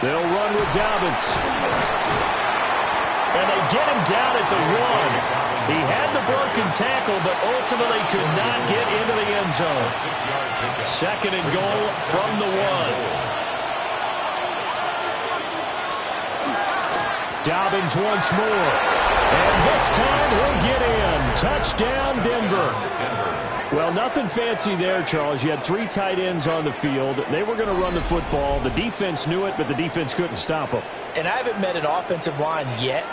They'll run with Dobbins. And they get him down at the 1. He had the broken tackle, but ultimately could not get into the end zone. 2nd and goal from the 1. Dobbins once more. And this time he'll get in. Touchdown, Denver. Well, nothing fancy there, Charles. You had 3 tight ends on the field. They were going to run the football. The defense knew it, but the defense couldn't stop them. And I haven't met an offensive line yet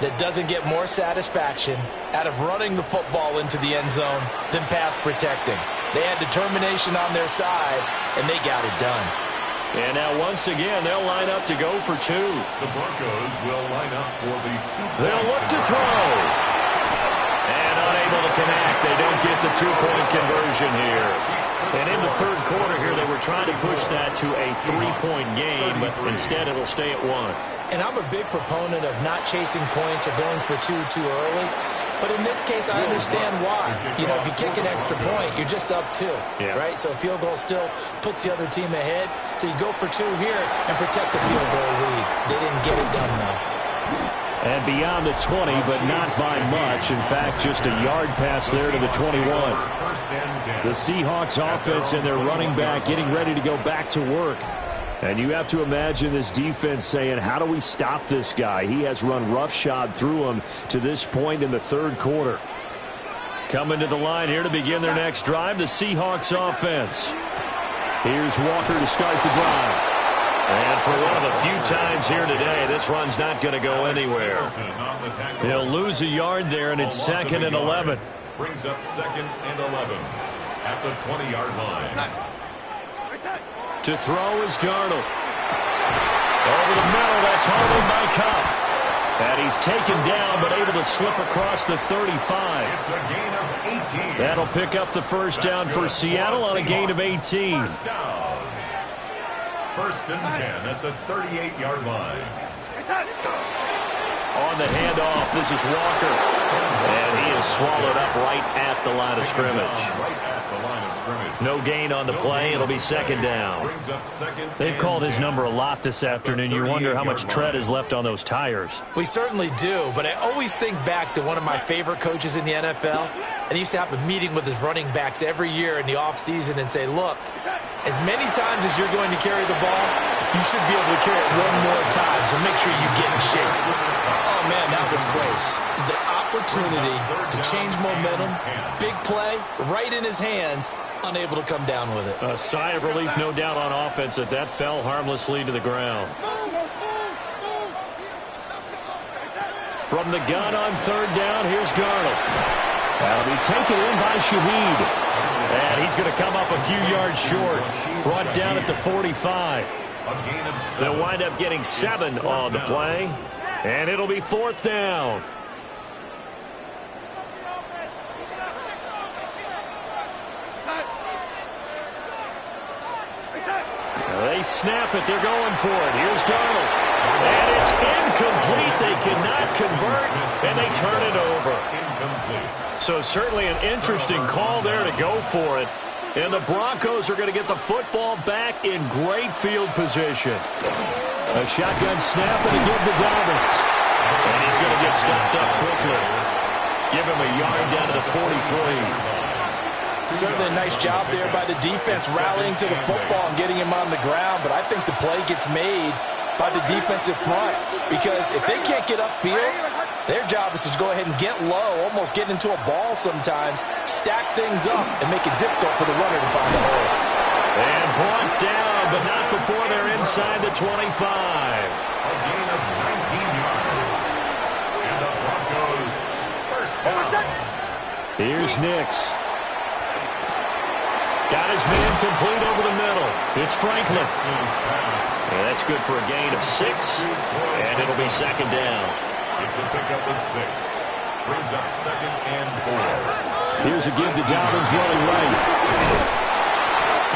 that doesn't get more satisfaction out of running the football into the end zone than pass protecting. They had determination on their side, and they got it done. And now once again, they'll line up to go for 2. The Broncos will line up for the 2. They'll look to throw. And unable to connect. They don't get the 2-point conversion here. And in the 3rd quarter here, they were trying to push that to a 3-point game, but instead it'll stay at 1. And I'm a big proponent of not chasing points or going for 2 too early. But in this case, I understand why. You know, if you kick an extra point, you're just up 2, right? So a field goal still puts the other team ahead. So you go for 2 here and protect the field goal lead. They didn't get it done, though. And beyond the 20, but not by much. In fact, just a yard pass there to the 21. The Seahawks offense and their running back getting ready to go back to work. And you have to imagine this defense saying, how do we stop this guy? He has run roughshod through him to this point in the 3rd quarter. Coming to the line here to begin their next drive, the Seahawks offense. Here's Walker to start the drive. And for one of the few times here today, this run's not going to go anywhere. He'll lose a yard there, and it's 2nd and 11. Brings up 2nd and 11 at the 20-yard line. To throw is Darnold. Over the middle, that's Harlan by Cup. And he's taken down, but able to slip across the 35. It's a gain of 18. That'll pick up the first down for Seattle on a gain of 18. First and 10 at the 38-yard line. On the handoff, this is Walker. And he is swallowed up right at the line of scrimmage. No gain on the play. It'll be second down. They've called his number a lot this afternoon. You wonder how much tread is left on those tires. We certainly do, but I always think back to one of my favorite coaches in the NFL. And he used to have a meeting with his running backs every year in the offseason and say, look, as many times as you're going to carry the ball, you should be able to carry it one more time, so make sure you get in shape. Oh, man, that was close. The opportunity to change momentum, big play, right in his hands, unable to come down with it. A sigh of relief, no doubt, on offense that fell harmlessly to the ground. From the gun on third down, here's Darnold. That'll be taken in by Shaheed. And he's going to come up a few yards short. Brought down at the 45. They'll wind up getting 7 on the play. And it'll be fourth down. They snap it. They're going for it. Here's Darnold. And it's incomplete. They cannot convert, and they turn it over. So certainly an interesting call there to go for it. And the Broncos are going to get the football back in great field position. A shotgun snap and a give to Dobbins. And he's going to get stopped up quickly. Give him a yard down to the 43. Certainly a nice job there by the defense rallying to the football and getting him on the ground, but I think the play gets made by the defensive front because if they can't get upfield, their job is to go ahead and get low, almost get into a ball sometimes, stack things up, and make it difficult for the runner to find a hole. And brought down, but not before they're inside the 25. A gain of 19 yards. And the Broncos first down. Here's Nix. Got his man complete over the middle. It's Franklin. And that's good for a gain of 6. And it'll be second down. It's a pickup of 6. Brings up second and 4. Here's a give to Dobbins running right.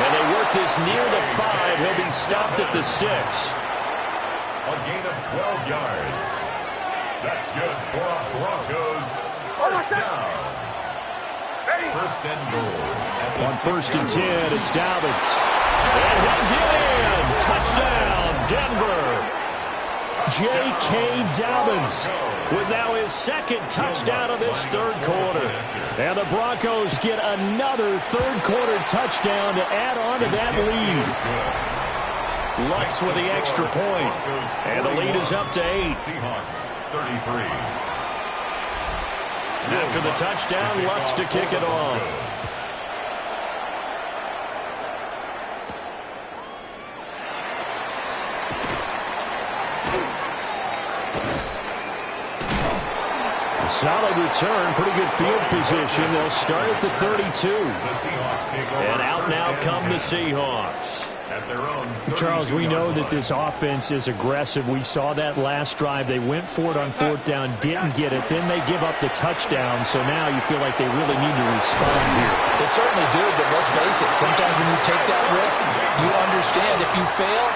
And they work this near the 5. He'll be stopped at the 6. A gain of 12 yards. That's good for a Broncos first down. First and goal. On first and 10, it's Dobbins. And he'll get in. Touchdown, Denver. J.K. Dobbins with now his second touchdown of this third quarter. And the Broncos get another third quarter touchdown to add on to that lead. Lutz with the extra point. And the lead is up to 8. Seahawks 33. After the touchdown, Lutz to kick it off. A solid return, pretty good field position. They'll start at the 32. And out now come the Seahawks. Charles, we know that this offense is aggressive. We saw that last drive. They went for it on fourth down, didn't get it. Then they give up the touchdown. So now you feel like they really need to respond here. They certainly do, but let's face it. Sometimes when you take that risk, you understand if you fail,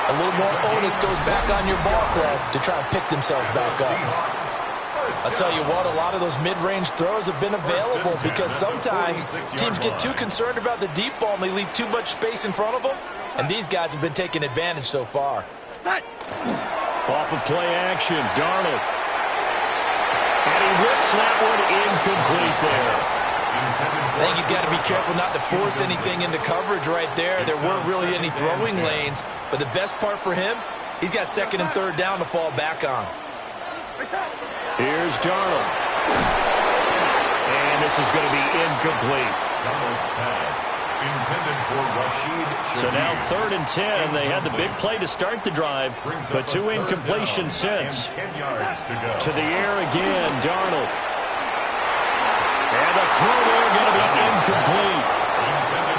a little more onus goes back on your ball club to try and pick themselves back up. I'll tell you what, a lot of those mid-range throws have been available because sometimes teams get too concerned about the deep ball and they leave too much space in front of them. And these guys have been taking advantage so far. Off of play action, Darnold. And he whips that one incomplete there. I think he's got to be careful not to force anything into coverage right there. There weren't really any throwing lanes. But the best part for him, he's got second and third down to fall back on. Here's Darnold. And this is going to be incomplete. Darnold's pass intended for Rashid. So now third and 10. They had the big play to start the drive, but 2 incompletions since. 10 yards to go. To the air again, Darnold. And the throw there going to be incomplete.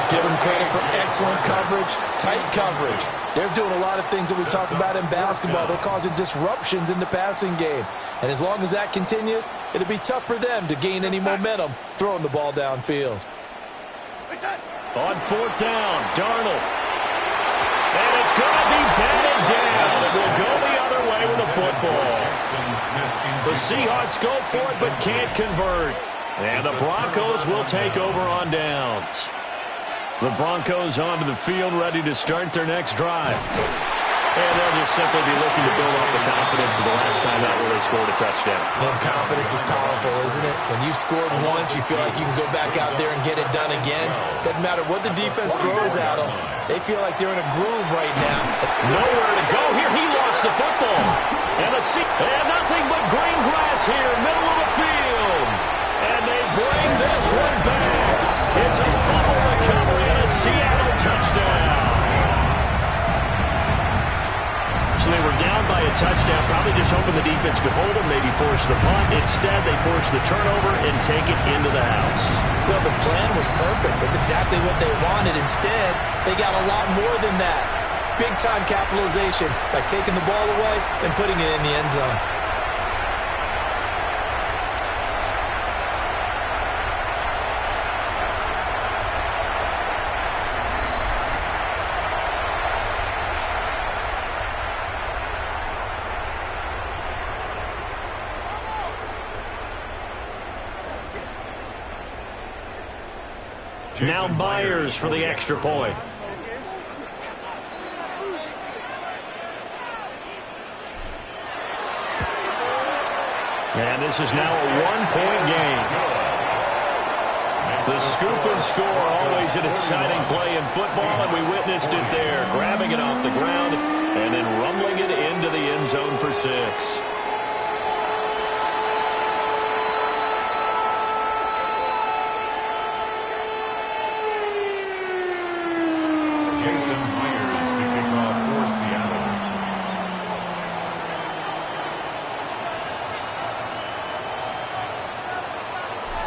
Give them credit for excellent coverage, tight coverage. They're doing a lot of things that we talk about in basketball. They're causing disruptions in the passing game. And as long as that continues, it'll be tough for them to gain any momentum throwing the ball downfield. On fourth down, Darnold. And it's going to be batted down. It will go the other way with the football. The Seahawks go for it but can't convert. And the Broncos will take over on downs. The Broncos onto the field, ready to start their next drive. And they'll just simply be looking to build off the confidence of the last time out where they scored a touchdown. And confidence is powerful, isn't it? When you've scored once, you feel like you can go back out there and get it done again. Doesn't matter what the defense throws at them. They feel like they're in a groove right now. Nowhere to go here. He lost the football. And nothing but green grass here, middle of the field. And they bring this one back. It's a fumble recovery and a Seattle touchdown. So they were down by a touchdown, probably just hoping the defense could hold them, maybe force the punt. Instead, they forced the turnover and take it into the house. Well, the plan was perfect. That's exactly what they wanted. Instead, they got a lot more than that. Big-time capitalization by taking the ball away and putting it in the end zone. Now Myers for the extra point. And this is now a one-point game. The scoop and score, always an exciting play in football, and we witnessed it there, grabbing it off the ground and then rumbling it into the end zone for 6.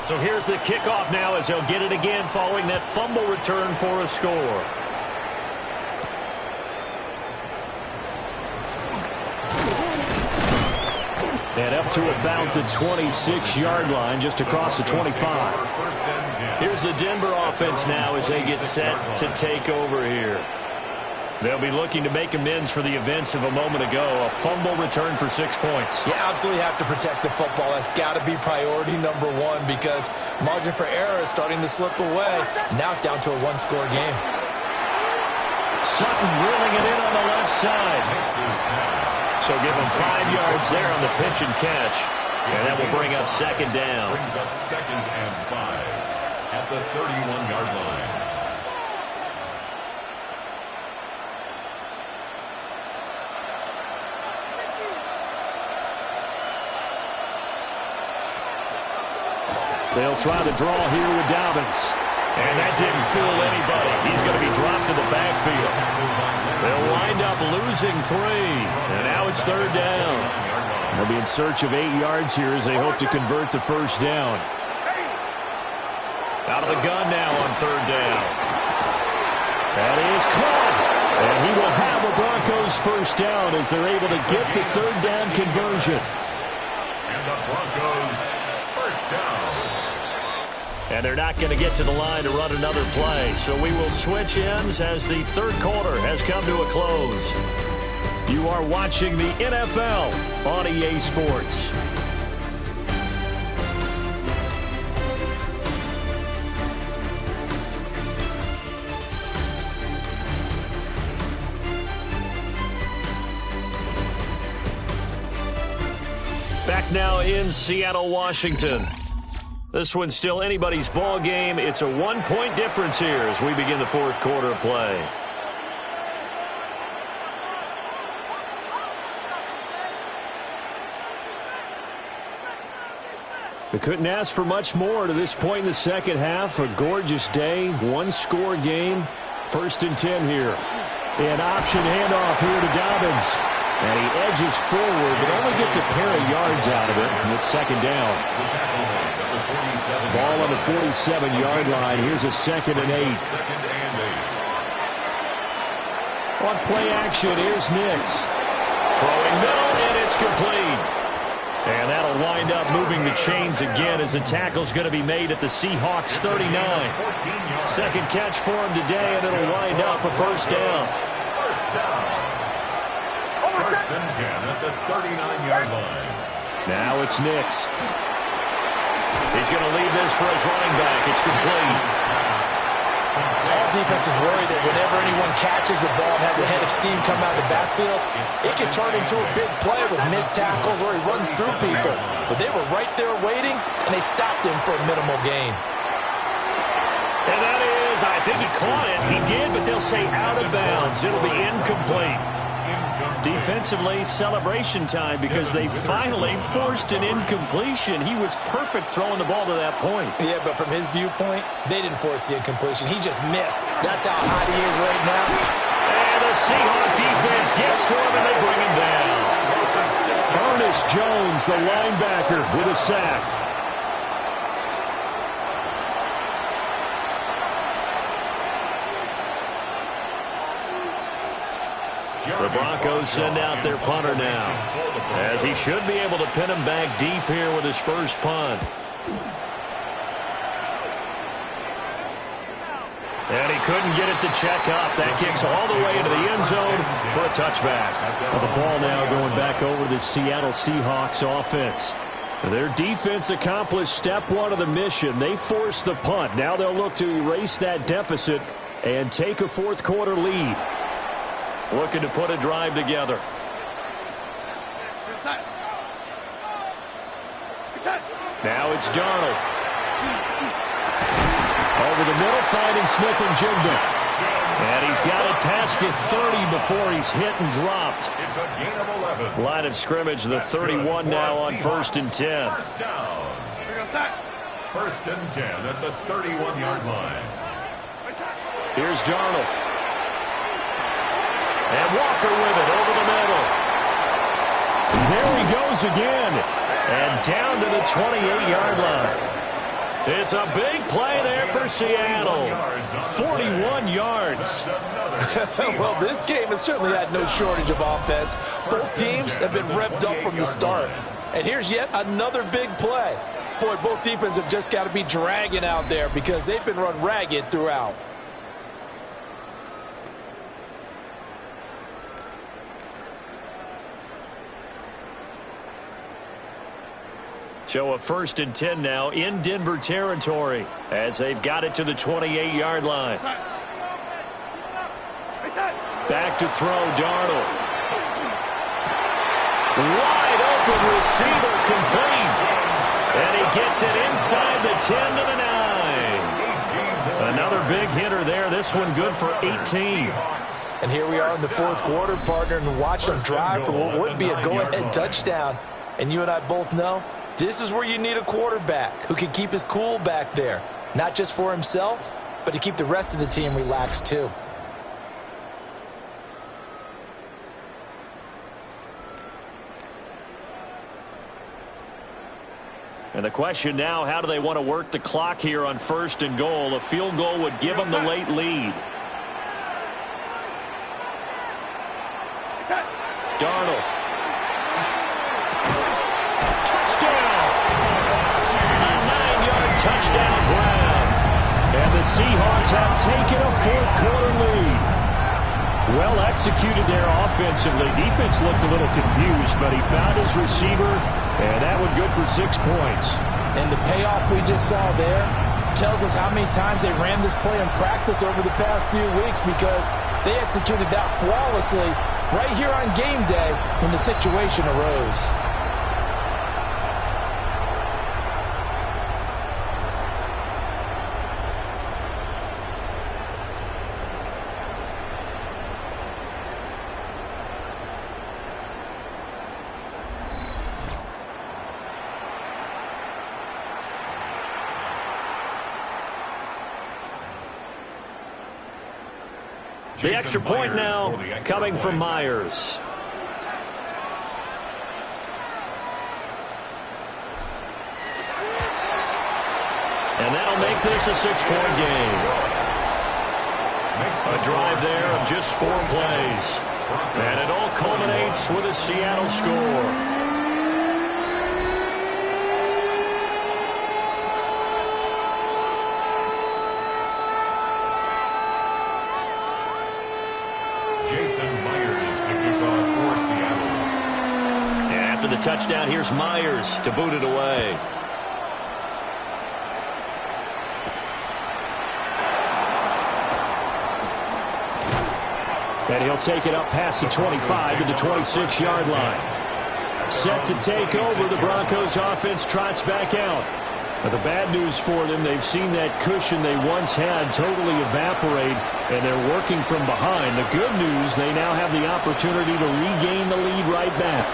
So here's the kickoff now as they'll get it again following that fumble return for a score. And up to about the 26-yard line, just across the 25. Here's the Denver offense now as they get set to take over here. They'll be looking to make amends for the events of a moment ago. A fumble return for 6 points. You absolutely have to protect the football. That's got to be priority number one because margin for error is starting to slip away. Now it's down to a one-score game. Sutton reeling it in on the left side. So give him 5 yards there on the pitch and catch. And that will bring up second down. Brings up 2nd and 5 at the 31-yard line. They'll try to draw here with Dobbins. And that didn't fool anybody. He's going to be dropped to the backfield. They'll wind up losing 3. And now it's third down. They'll be in search of 8 yards here as they hope to convert the first down. Out of the gun now on third down. That is caught. And he will have the Broncos first down as they're able to get the third down conversion. And the Broncos first down. And they're not going to get to the line to run another play. So we will switch ends as the third quarter has come to a close. You are watching the NFL on EA Sports. Back now in Seattle, Washington. This one's still anybody's ball game. It's a 1-point difference here as we begin the fourth quarter of play. We couldn't ask for much more to this point in the second half. A gorgeous day, one-score game. 1st and 10 here. An option handoff here to Dobbins. And he edges forward, but only gets a pair of yards out of it. And it's second down. Ball on the 47-yard line. Here's a 2nd and 8. On play action, here's Nix. Throwing middle, and it's complete. And that'll wind up moving the chains again as the tackle's going to be made at the Seahawks 39. Second catch for him today, and it'll wind up a first down. down. First and 10 at the 39-yard line. Now it's Nix. He's going to leave this for his running back. It's complete. All defenses worry that whenever anyone catches the ball and has a head of steam come out of the backfield, it can turn into a big play with missed tackles or he runs through people. But they were right there waiting, and they stopped him for a minimal gain. And that is, I think he caught it. He did, but they'll say out of bounds. It'll be incomplete. Defensively, celebration time because they finally forced an incompletion. He was perfect throwing the ball to that point. Yeah, but from his viewpoint, they didn't force the incompletion. He just missed. That's how hot he is right now. And the Seahawks defense gets to him, and they bring him down. Ernest Jones, the linebacker, with a sack. The Broncos send out their punter now, as he should be able to pin him back deep here with his first punt. And he couldn't get it to check up. That kicks all the way into the end zone for a touchback. Well, the ball now going back over the Seattle Seahawks offense. Their defense accomplished step one of the mission. They forced the punt. Now they'll look to erase that deficit and take a fourth quarter lead. Looking to put a drive together. Now it's Darnold. Over the middle, finding Smith and Jigba. And he's got it past the 30 before he's hit and dropped. It's a gain of 11. Line of scrimmage, the 31 now on first and 10. First down. First and 10 at the 31-yard line. Here's Darnold. And Walker with it over the middle. There he goes again. And down to the 28-yard line. It's a big play there for Seattle. 41 yards. Well, this game has certainly had no shortage of offense. Both teams have been revved up from the start. And here's yet another big play. Boy, both defenses have just got to be dragging out there because they've been run ragged throughout. So a first and 10 now in Denver territory as they've got it to the 28-yard line. Back to throw, Darnold. Wide open receiver complete. And he gets it inside the 10 to the 9. Another big hitter there. This one good for 18. And here we are in the fourth quarter, partner, and watch them drive for what would be a go-ahead touchdown. And you and I both know this is where you need a quarterback who can keep his cool back there. Not just for himself, but to keep the rest of the team relaxed too. And the question now, how do they want to work the clock here on first and goal? A field goal would give them the late lead. Darnold. Touchdown! A 9-yard touchdown grab. And the Seahawks have taken a fourth quarter lead. Well executed there offensively. Defense looked a little confused, but he found his receiver, and that one good for 6 points. And the payoff we just saw there tells us how many times they ran this play in practice over the past few weeks because they executed that flawlessly right here on game day when the situation arose. The extra point now coming from Myers. And that'll make this a 6-point game. A drive there of just 4 plays. And it all culminates with a Seattle score. after the touchdown, here's Myers to boot it away. And he'll take it up past the 25 to the 26-yard line. Set to take over, the Broncos offense trots back out. Now, the bad news for them, they've seen that cushion they once had totally evaporate, and they're working from behind. The good news, they now have the opportunity to regain the lead right back.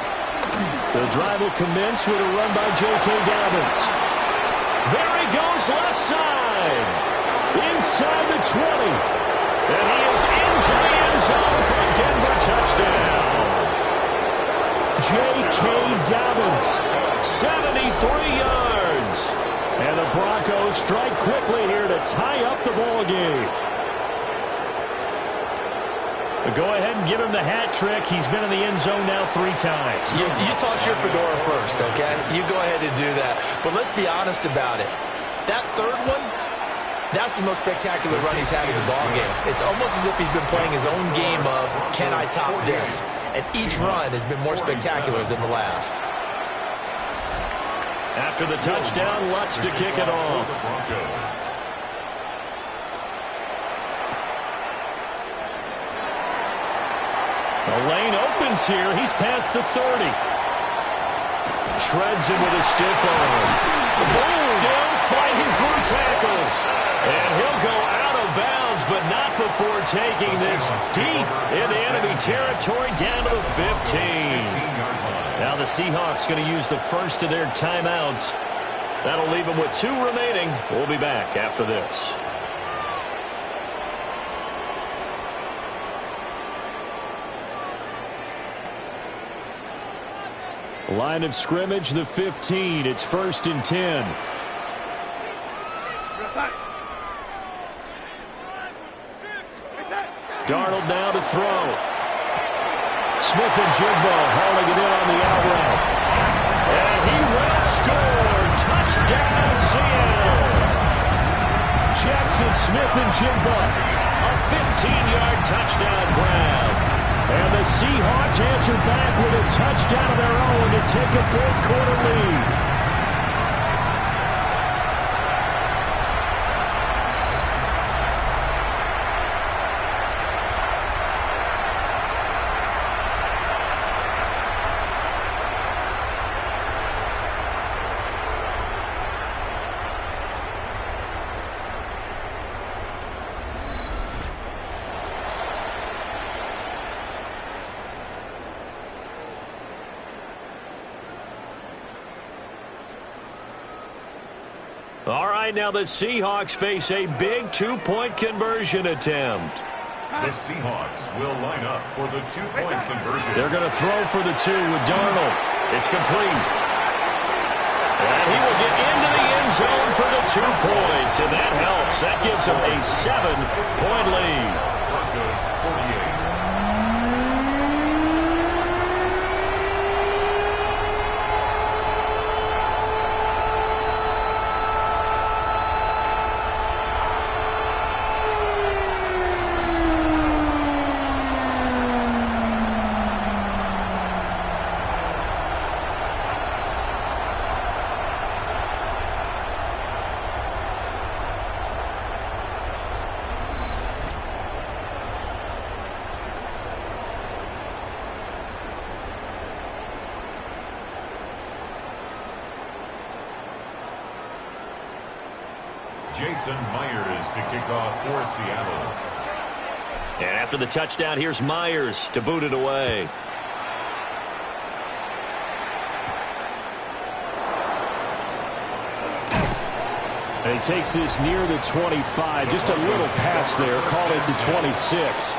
The drive will commence with a run by J.K. Dobbins. There he goes, left side. Inside the 20. And he is into the end zone for a Denver touchdown. J.K. Dobbins, 73 yards. And the Broncos strike quickly here to tie up the ball game. But go ahead and give him the hat trick. He's been in the end zone now 3 times. You toss your fedora first, okay? You go ahead and do that. But let's be honest about it. That third one, that's the most spectacular run he's had in the ballgame. It's almost as if he's been playing his own game of, can I top this? And each run has been more spectacular than the last. After the touchdown, Lutz to kick it off. The lane opens here. He's past the 30. Shreds him with a stiff arm. Boom! Down fighting through tackles. And he'll go out of bounds, but not before taking this deep into enemy territory down to the 15. Now the Seahawks going to use the first of their timeouts. That'll leave them with 2 remaining. We'll be back after this. Line of scrimmage, the 15. It's 1st and 10. Darnold now to throw. Smith and Jigbo hauling it in on the out route. And he will score. Touchdown, Seattle. Jackson, Smith, and Jigbo. A 15-yard touchdown grab. And the Seahawks answer back with a touchdown of their own to take a 4th-quarter lead. All right, now the Seahawks face a big 2-point conversion attempt. The Seahawks will line up for the 2-point conversion. They're going to throw for the 2 with Darnold. It's complete. And he will get into the end zone for the 2 points, and that helps. That gives them a 7-point lead. Broncos 48. Jason Myers to kick off for Seattle. And after the touchdown, here's Myers to boot it away. And he takes this near the 25. Just a little pass there. Call it the 26.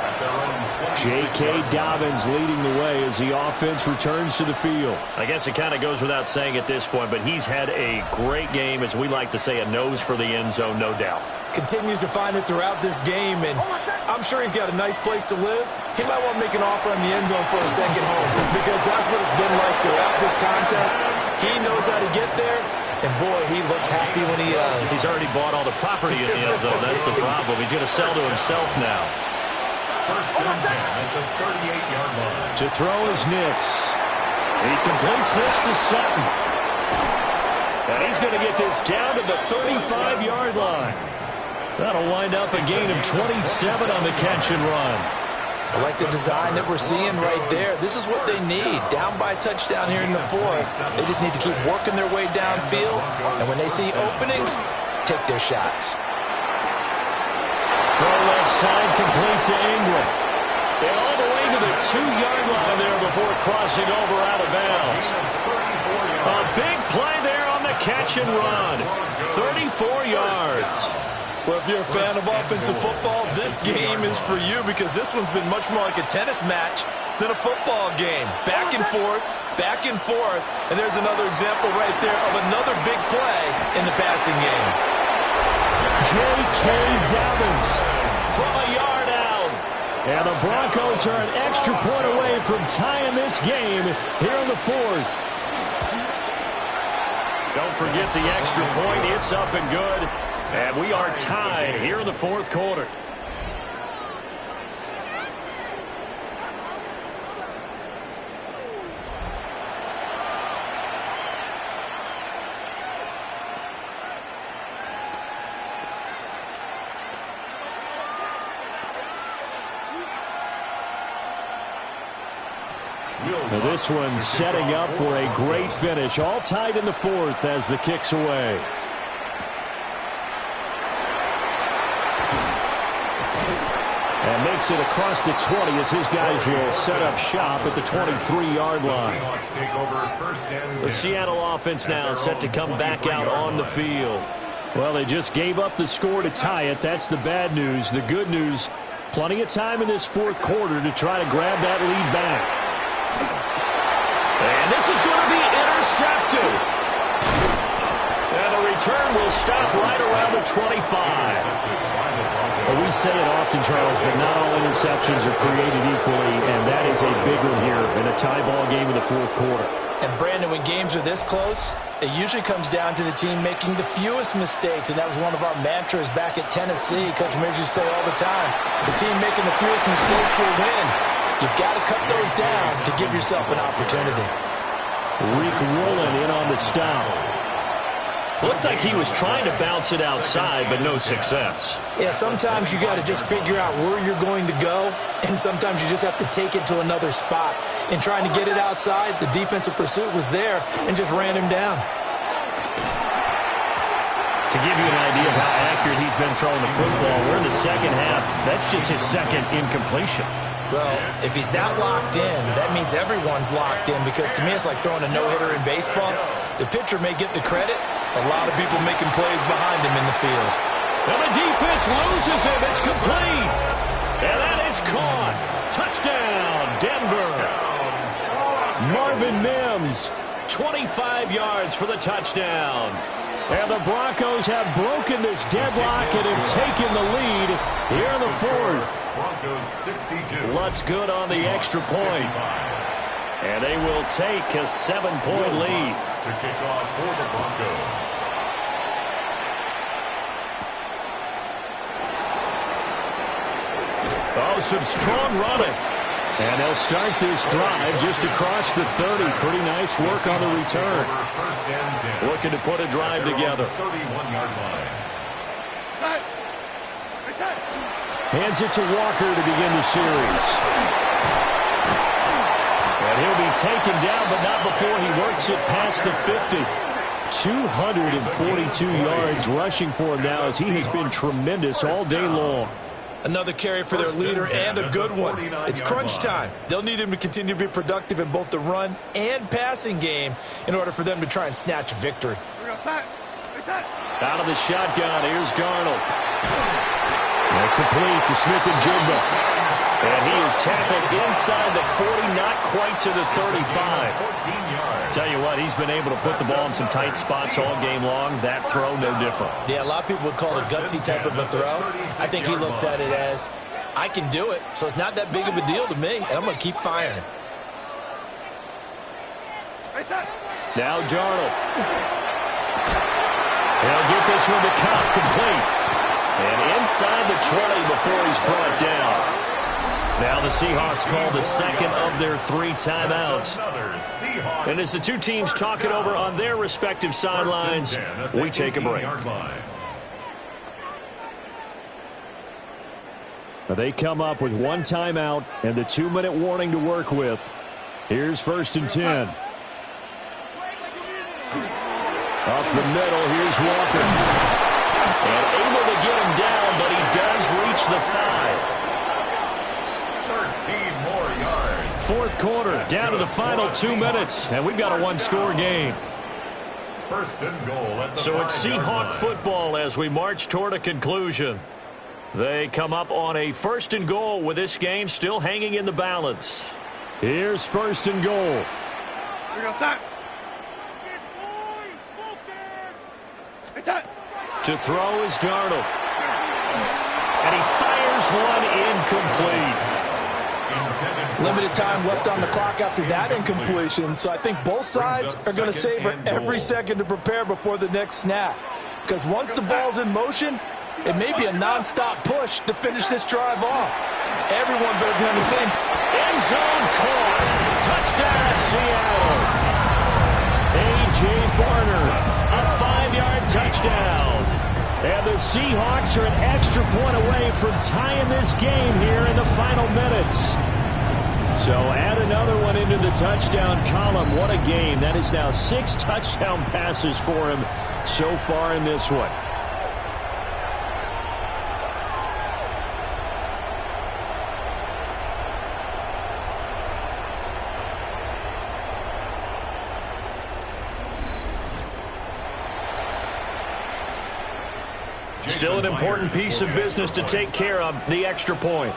J.K. Dobbins leading the way as the offense returns to the field. I guess it kind of goes without saying at this point, but he's had a great game, as we like to say, a nose for the end zone, no doubt. Continues to find it throughout this game, and I'm sure he's got a nice place to live. He might want to make an offer on the end zone for a second home, because that's what it's been like throughout this contest. He knows how to get there, and boy, he looks happy when he does. He's already bought all the property in the end zone. That's the problem. He's going to sell to himself now. 1st and 10 at the 38-yard line. To throw is Nix. He completes this to Sutton. And he's going to get this down to the 35-yard line. That'll wind up a gain of 27 on the catch and run. I like the design that we're seeing right there. This is what they need. Down by a touchdown here in the fourth. They just need to keep working their way downfield. And when they see openings, take their shots. Throw left side, complete to Ingram. And all the way to the 2-yard line there before crossing over out of bounds. A big play there on the catch and run. 34 yards. Well, if you're a fan of offensive football, this game is for you because this one's been much more like a tennis match than a football game. Back and forth, and there's another example right there of another big play in the passing game. J.K. Dobbins from a yard out. And the Broncos are an extra point away from tying this game here in the fourth. Don't forget the extra point. It's up and good. And we are tied here in the fourth quarter. Now this one setting up for a great finish. All tied in the fourth as the kick's away. And makes it across the 20 as his guys will set up shop at the 23-yard line. The Seattle offense now set to come back out on the field. Well, they just gave up the score to tie it. That's the bad news. The good news, plenty of time in this fourth quarter to try to grab that lead back. And this is going to be intercepted. And the return will stop right around the 25. Well, we say it often, Charles, but not all interceptions are created equally, and that is a big one here in a tie ball game in the fourth quarter. And, Brandon, when games are this close, it usually comes down to the team making the fewest mistakes, and that was one of our mantras back at Tennessee. Coach Mears used to say all the time, the team making the fewest mistakes will win. You've got to cut those down to give yourself an opportunity. Reek Woolen in on the stop. Looked like he was trying to bounce it outside, but no success. Yeah, sometimes you got to just figure out where you're going to go, and sometimes you just have to take it to another spot. In trying to get it outside, the defensive pursuit was there and just ran him down. To give you an idea of how accurate he's been throwing the football, we're in the second half. That's just his second incompletion. Well, if he's that locked in, that means everyone's locked in, because to me it's like throwing a no-hitter in baseball. The pitcher may get the credit. A lot of people making plays behind him in the field. And the defense loses him. It's complete. And that is caught. Touchdown, Denver. Marvin Mims, 25 yards for the touchdown. And the Broncos have broken this deadlock and have taken the lead here in the fourth. Broncos 62. Lutz good on the extra point. And they will take a 7-point lead. To kick off for the Broncos. Oh, some strong running. And they'll start this drive just across the 30. Pretty nice work on the return. Looking to put a drive together. 31-yard line. Hands it to Walker to begin the series. And he'll be taken down, but not before he works it past the 50. 242 yards rushing for him now as he has been tremendous all day long. Another carry for their leader and a good one. It's crunch time. They'll need him to continue to be productive in both the run and passing game in order for them to try and snatch a victory. Out of the shotgun, here's Darnold. And complete to Smith-Njigba. And he is tackled inside the 40, not quite to the 35. Tell you what, he's been able to put the ball in some tight spots all game long. That throw, no different. Yeah, a lot of people would call it a gutsy type of a throw. I think he looks at it as, I can do it, so it's not that big of a deal to me, and I'm going to keep firing. Now Darnold. He'll get this one to Cobb, complete. And inside the 20 before he's brought down. Now the Seahawks call the second of their 3 timeouts. And as the two teams talk it over on their respective sidelines, we take a break. They come up with 1 timeout and the 2-minute warning to work with. Here's 1st and 10. Up the middle, here's Walker. And able to get him down, but he does reach the 5. 13 more yards. 4th quarter, down to the final 2 minutes, and we've got a 1-score game. 1st and goal at the So it's 5-yard Seahawk line. football as we march toward a conclusion. They come up on a 1st and goal with this game still hanging in the balance. Here's 1st and goal. To throw is Darnold. And he fires one incomplete. Limited time left on the clock after that incompletion, so I think both sides are going to savor every second to prepare before the next snap. Because once the ball's in motion, it may be a non-stop push to finish this drive off. Everyone better be on the same. End zone caught. Touchdown, Seattle. A.J. Barner, a 5-yard touchdown. And the Seahawks are an extra point away from tying this game here in the final minutes. So add another one into the touchdown column. What a game. That is now 6 touchdown passes for him so far in this one. Still an important piece of business to take care of, the extra point.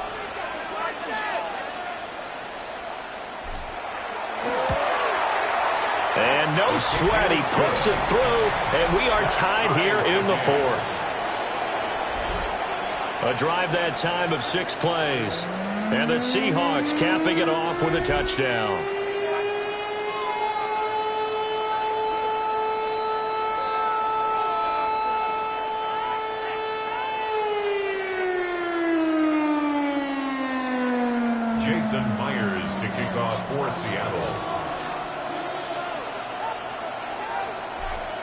And no sweat, he puts it through, and we are tied here in the 4th. A drive that time of 6 plays. And the Seahawks capping it off with a touchdown. Jason Myers to kick off for Seattle.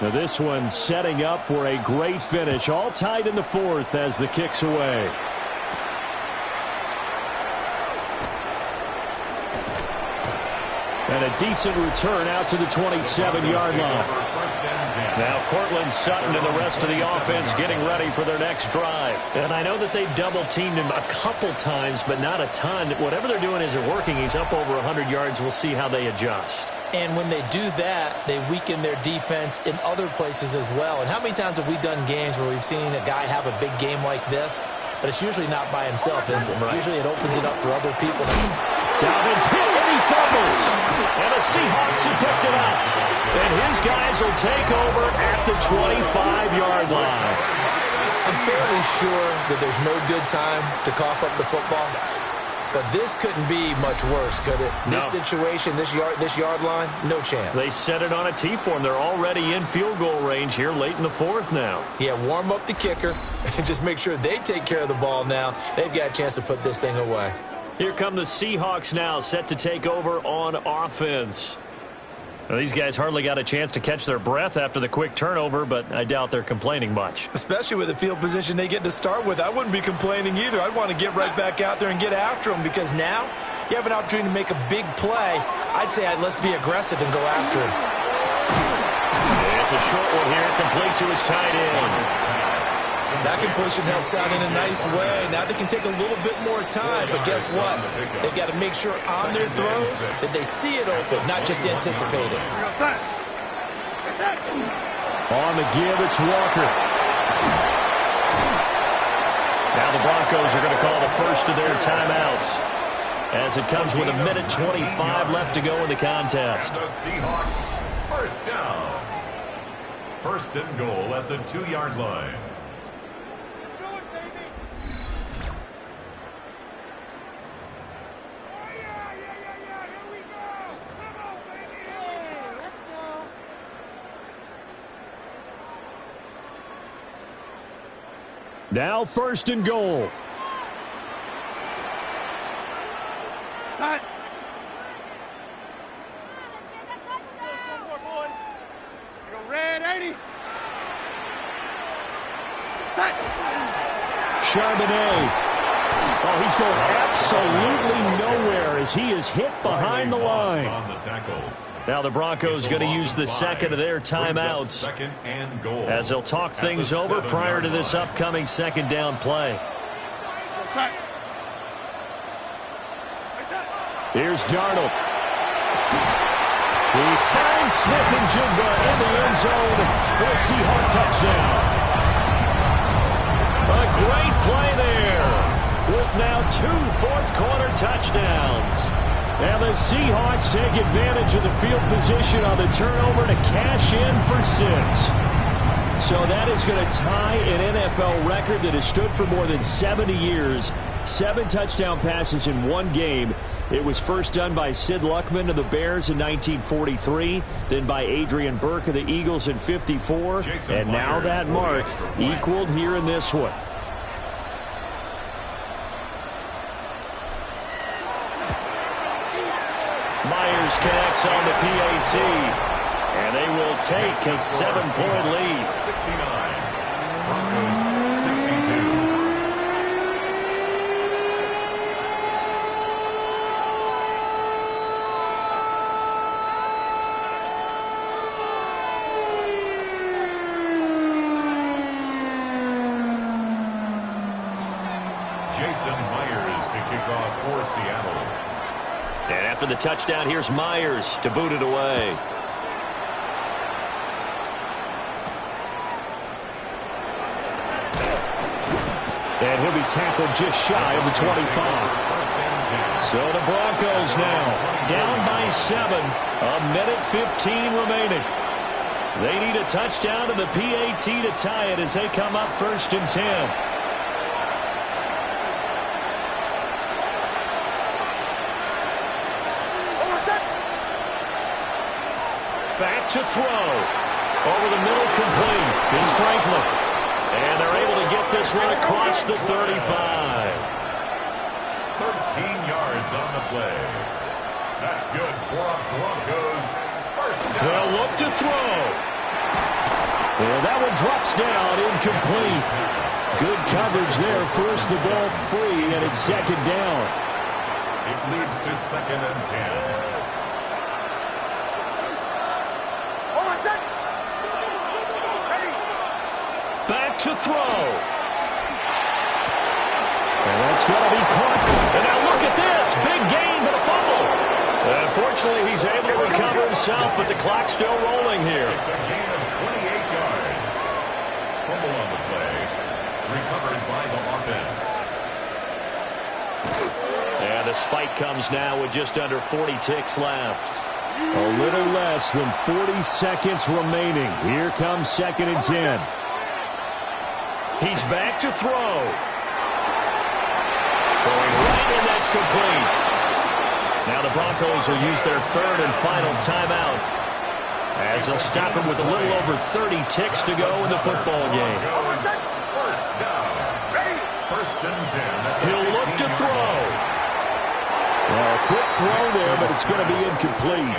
Now this one setting up for a great finish. All tied in the 4th as the kick's away. And a decent return out to the 27-yard line. Now Cortland Sutton and the rest of the offense getting ready for their next drive. And I know that they've double-teamed him a couple times, but not a ton. Whatever they're doing isn't working. He's up over 100 yards. We'll see how they adjust. And when they do that, they weaken their defense in other places as well. And how many times have we done games where we've seen a guy have a big game like this, but it's usually not by himself, is it? Right. Usually it opens it up for other people. Dobbins hit and he fumbles. And the Seahawks have picked it up. And his guys will take over at the 25-yard line. I'm fairly sure that there's no good time to cough up the football. But this couldn't be much worse, could it? No. This situation, this yard line, no chance. They set it on a T-form. They're already in field goal range here late in the 4th now. Yeah, warm up the kicker and just make sure they take care of the ball now. They've got a chance to put this thing away. Here come the Seahawks now, set to take over on offense. Well, these guys hardly got a chance to catch their breath after the quick turnover, but I doubt they're complaining much. Especially with the field position they get to start with. I wouldn't be complaining either. I'd want to get right back out there and get after them, because now you have an opportunity to make a big play. I'd say let's be aggressive and go after him. It's a short one here, complete to his tight end. That completion helps out in a nice way. Now they can take a little bit more time, but guess what? They've got to make sure on their throws that they see it open, not just anticipate it. On the give, it's Walker. Now the Broncos are going to call the first of their timeouts, as it comes with 1:25 left to go in the contest. And the Seahawks, first down. 1st and goal at the 2-yard line. Now 1st and goal. Outside. Red 80. Charbonnet. Oh, he's going absolutely nowhere as he is hit behind the line. Now the Broncos going to use the second of their timeouts as they'll talk things over prior to this upcoming second down play. Here's Darnold. He finds Smith-Njigba in the end zone for a Seahawks touchdown. A great play there with now 2 fourth-quarter touchdowns. And the Seahawks take advantage of the field position on the turnover to cash in for 6. So that is going to tie an NFL record that has stood for more than 70 years. 7 touchdown passes in one game. It was first done by Sid Luckman of the Bears in 1943, then by Adrian Burke of the Eagles in 54, and now that mark equaled here in this one. Myers connects on the PAT, and they will take a 7-point lead. 69, Broncos 62. Myers to kick off for Seattle. And after the touchdown, here's Myers to boot it away. And he'll be tackled just shy of the 25. So the Broncos now down by 7. 1:15 remaining. They need a touchdown to the PAT to tie it as they come up 1st and 10. Back to throw. Over the middle, complete. It's Franklin. And they're able to get this one across the 35. 13 yards on the play. That's good for a Broncos first down. They'll look to throw. And that one drops down, incomplete. Good coverage there. Forced the ball free, and it's 2nd down. It leads to 2nd and 10. Back to throw. And that's going to be caught. And now look at this. Big gain, but a fumble. Unfortunately, he's able to recover himself, but the clock's still rolling here. It's a gain of 28 yards. Fumble on the play. Recovered by the offense. And the spike comes now with just under 40 ticks left. A little less than 40 seconds remaining. Here comes 2nd and 10. He's back to throw. Throwing right, and that's complete. Now the Broncos will use their 3rd and final timeout as they'll stop him with a little over 30 ticks to go in the football game. First down. 1st and 10. He'll look to throw. Well, a quick throw there, but it's going to be incomplete.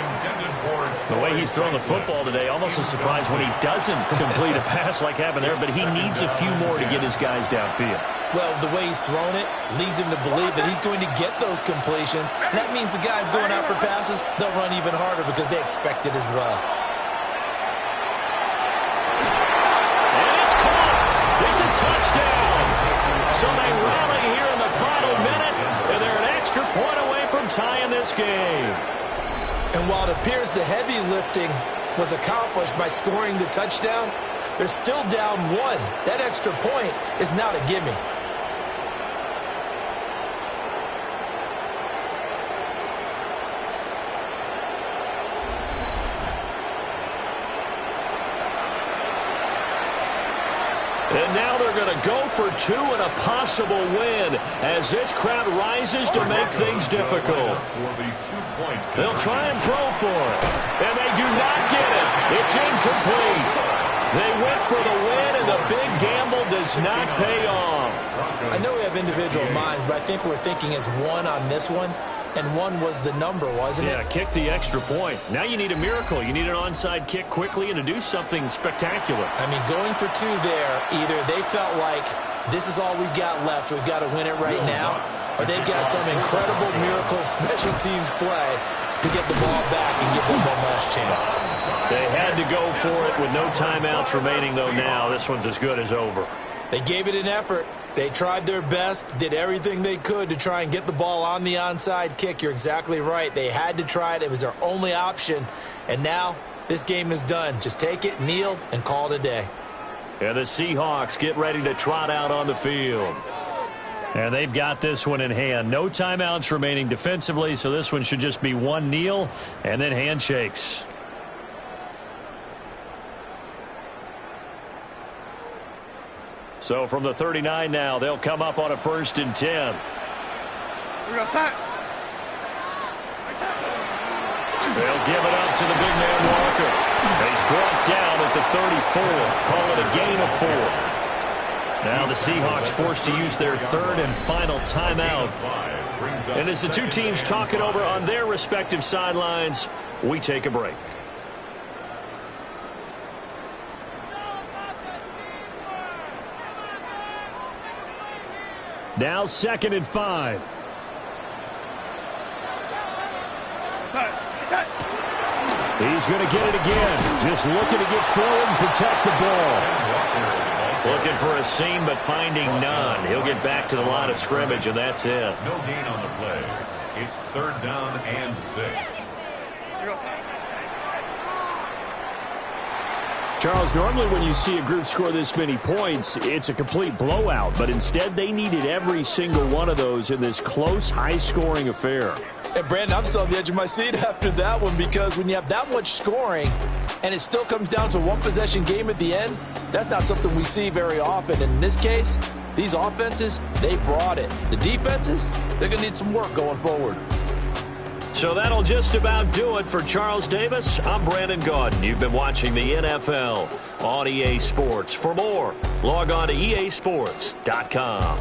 The way he's thrown the football today, almost a surprise when he doesn't complete a pass like happened there, but he needs a few more to get his guys downfield. Well, the way he's thrown it leads him to believe that he's going to get those completions. And that means the guys going out for passes, they'll run even harder because they expect it as well. And it's caught. It's a touchdown. So they rally here in the final minute, and they're an extra point away from tying this game. And while it appears the heavy lifting was accomplished by scoring the touchdown, they're still down 1. That extra point is not a gimme. And now they're going to go for 2 and a possible win as this crowd rises to make things difficult. They'll try and throw for it. And they do not get it. It's incomplete. They went for the win, and the big gamble does not pay off. I know we have individual minds, but I think we're thinking as one on this one. and one was the number, wasn't it? Yeah, kick the extra point. Now you need a miracle. You need an onside kick quickly and to do something spectacular. I mean, going for two there, either they felt like this is all we've got left, we've got to win it right now, or they've got some incredible miracle special teams play to get the ball back and give them one last chance. They had to go for it with no timeouts remaining, though, now. This one's as good as over. They gave it an effort. They tried their best, did everything they could to try and get the ball on the onside kick. You're exactly right. They had to try it. It was their only option. And now this game is done. Just take it, kneel, and call it a day. And the Seahawks get ready to trot out on the field. And they've got this one in hand. No timeouts remaining defensively, so this one should just be one kneel and then handshakes. So from the 39 now, they'll come up on a 1st and 10. They'll give it up to the big man Walker. He's brought down at the 34. Call it a gain of 4. Now the Seahawks forced to use their 3rd and final timeout. And as the two teams talk it over on their respective sidelines, we take a break. Now 2nd and 5. He's going to get it again. Just looking to get forward and protect the ball. Looking for a seam, but finding none. He'll get back to the line of scrimmage, and that's it. No gain on the play. It's 3rd down and 6. Charles, normally when you see a group score this many points, it's a complete blowout. But instead, they needed every single one of those in this close, high-scoring affair. And, Brandon, I'm still on the edge of my seat after that one, because when you have that much scoring and it still comes down to one possession game at the end, that's not something we see very often. And in this case, these offenses, they brought it. The defenses, they're going to need some work going forward. So that'll just about do it for Charles Davis. I'm Brandon Gaudin. You've been watching the NFL on EA Sports. For more, log on to easports.com.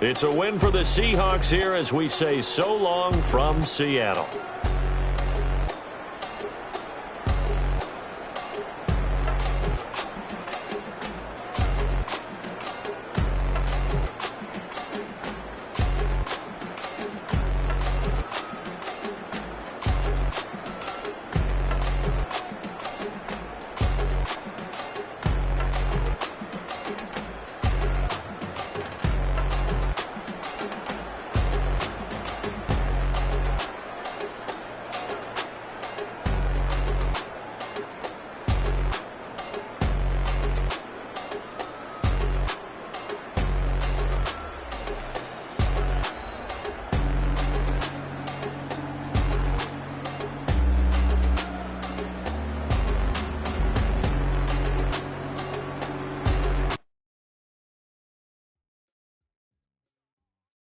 It's a win for the Seahawks here as we say so long from Seattle.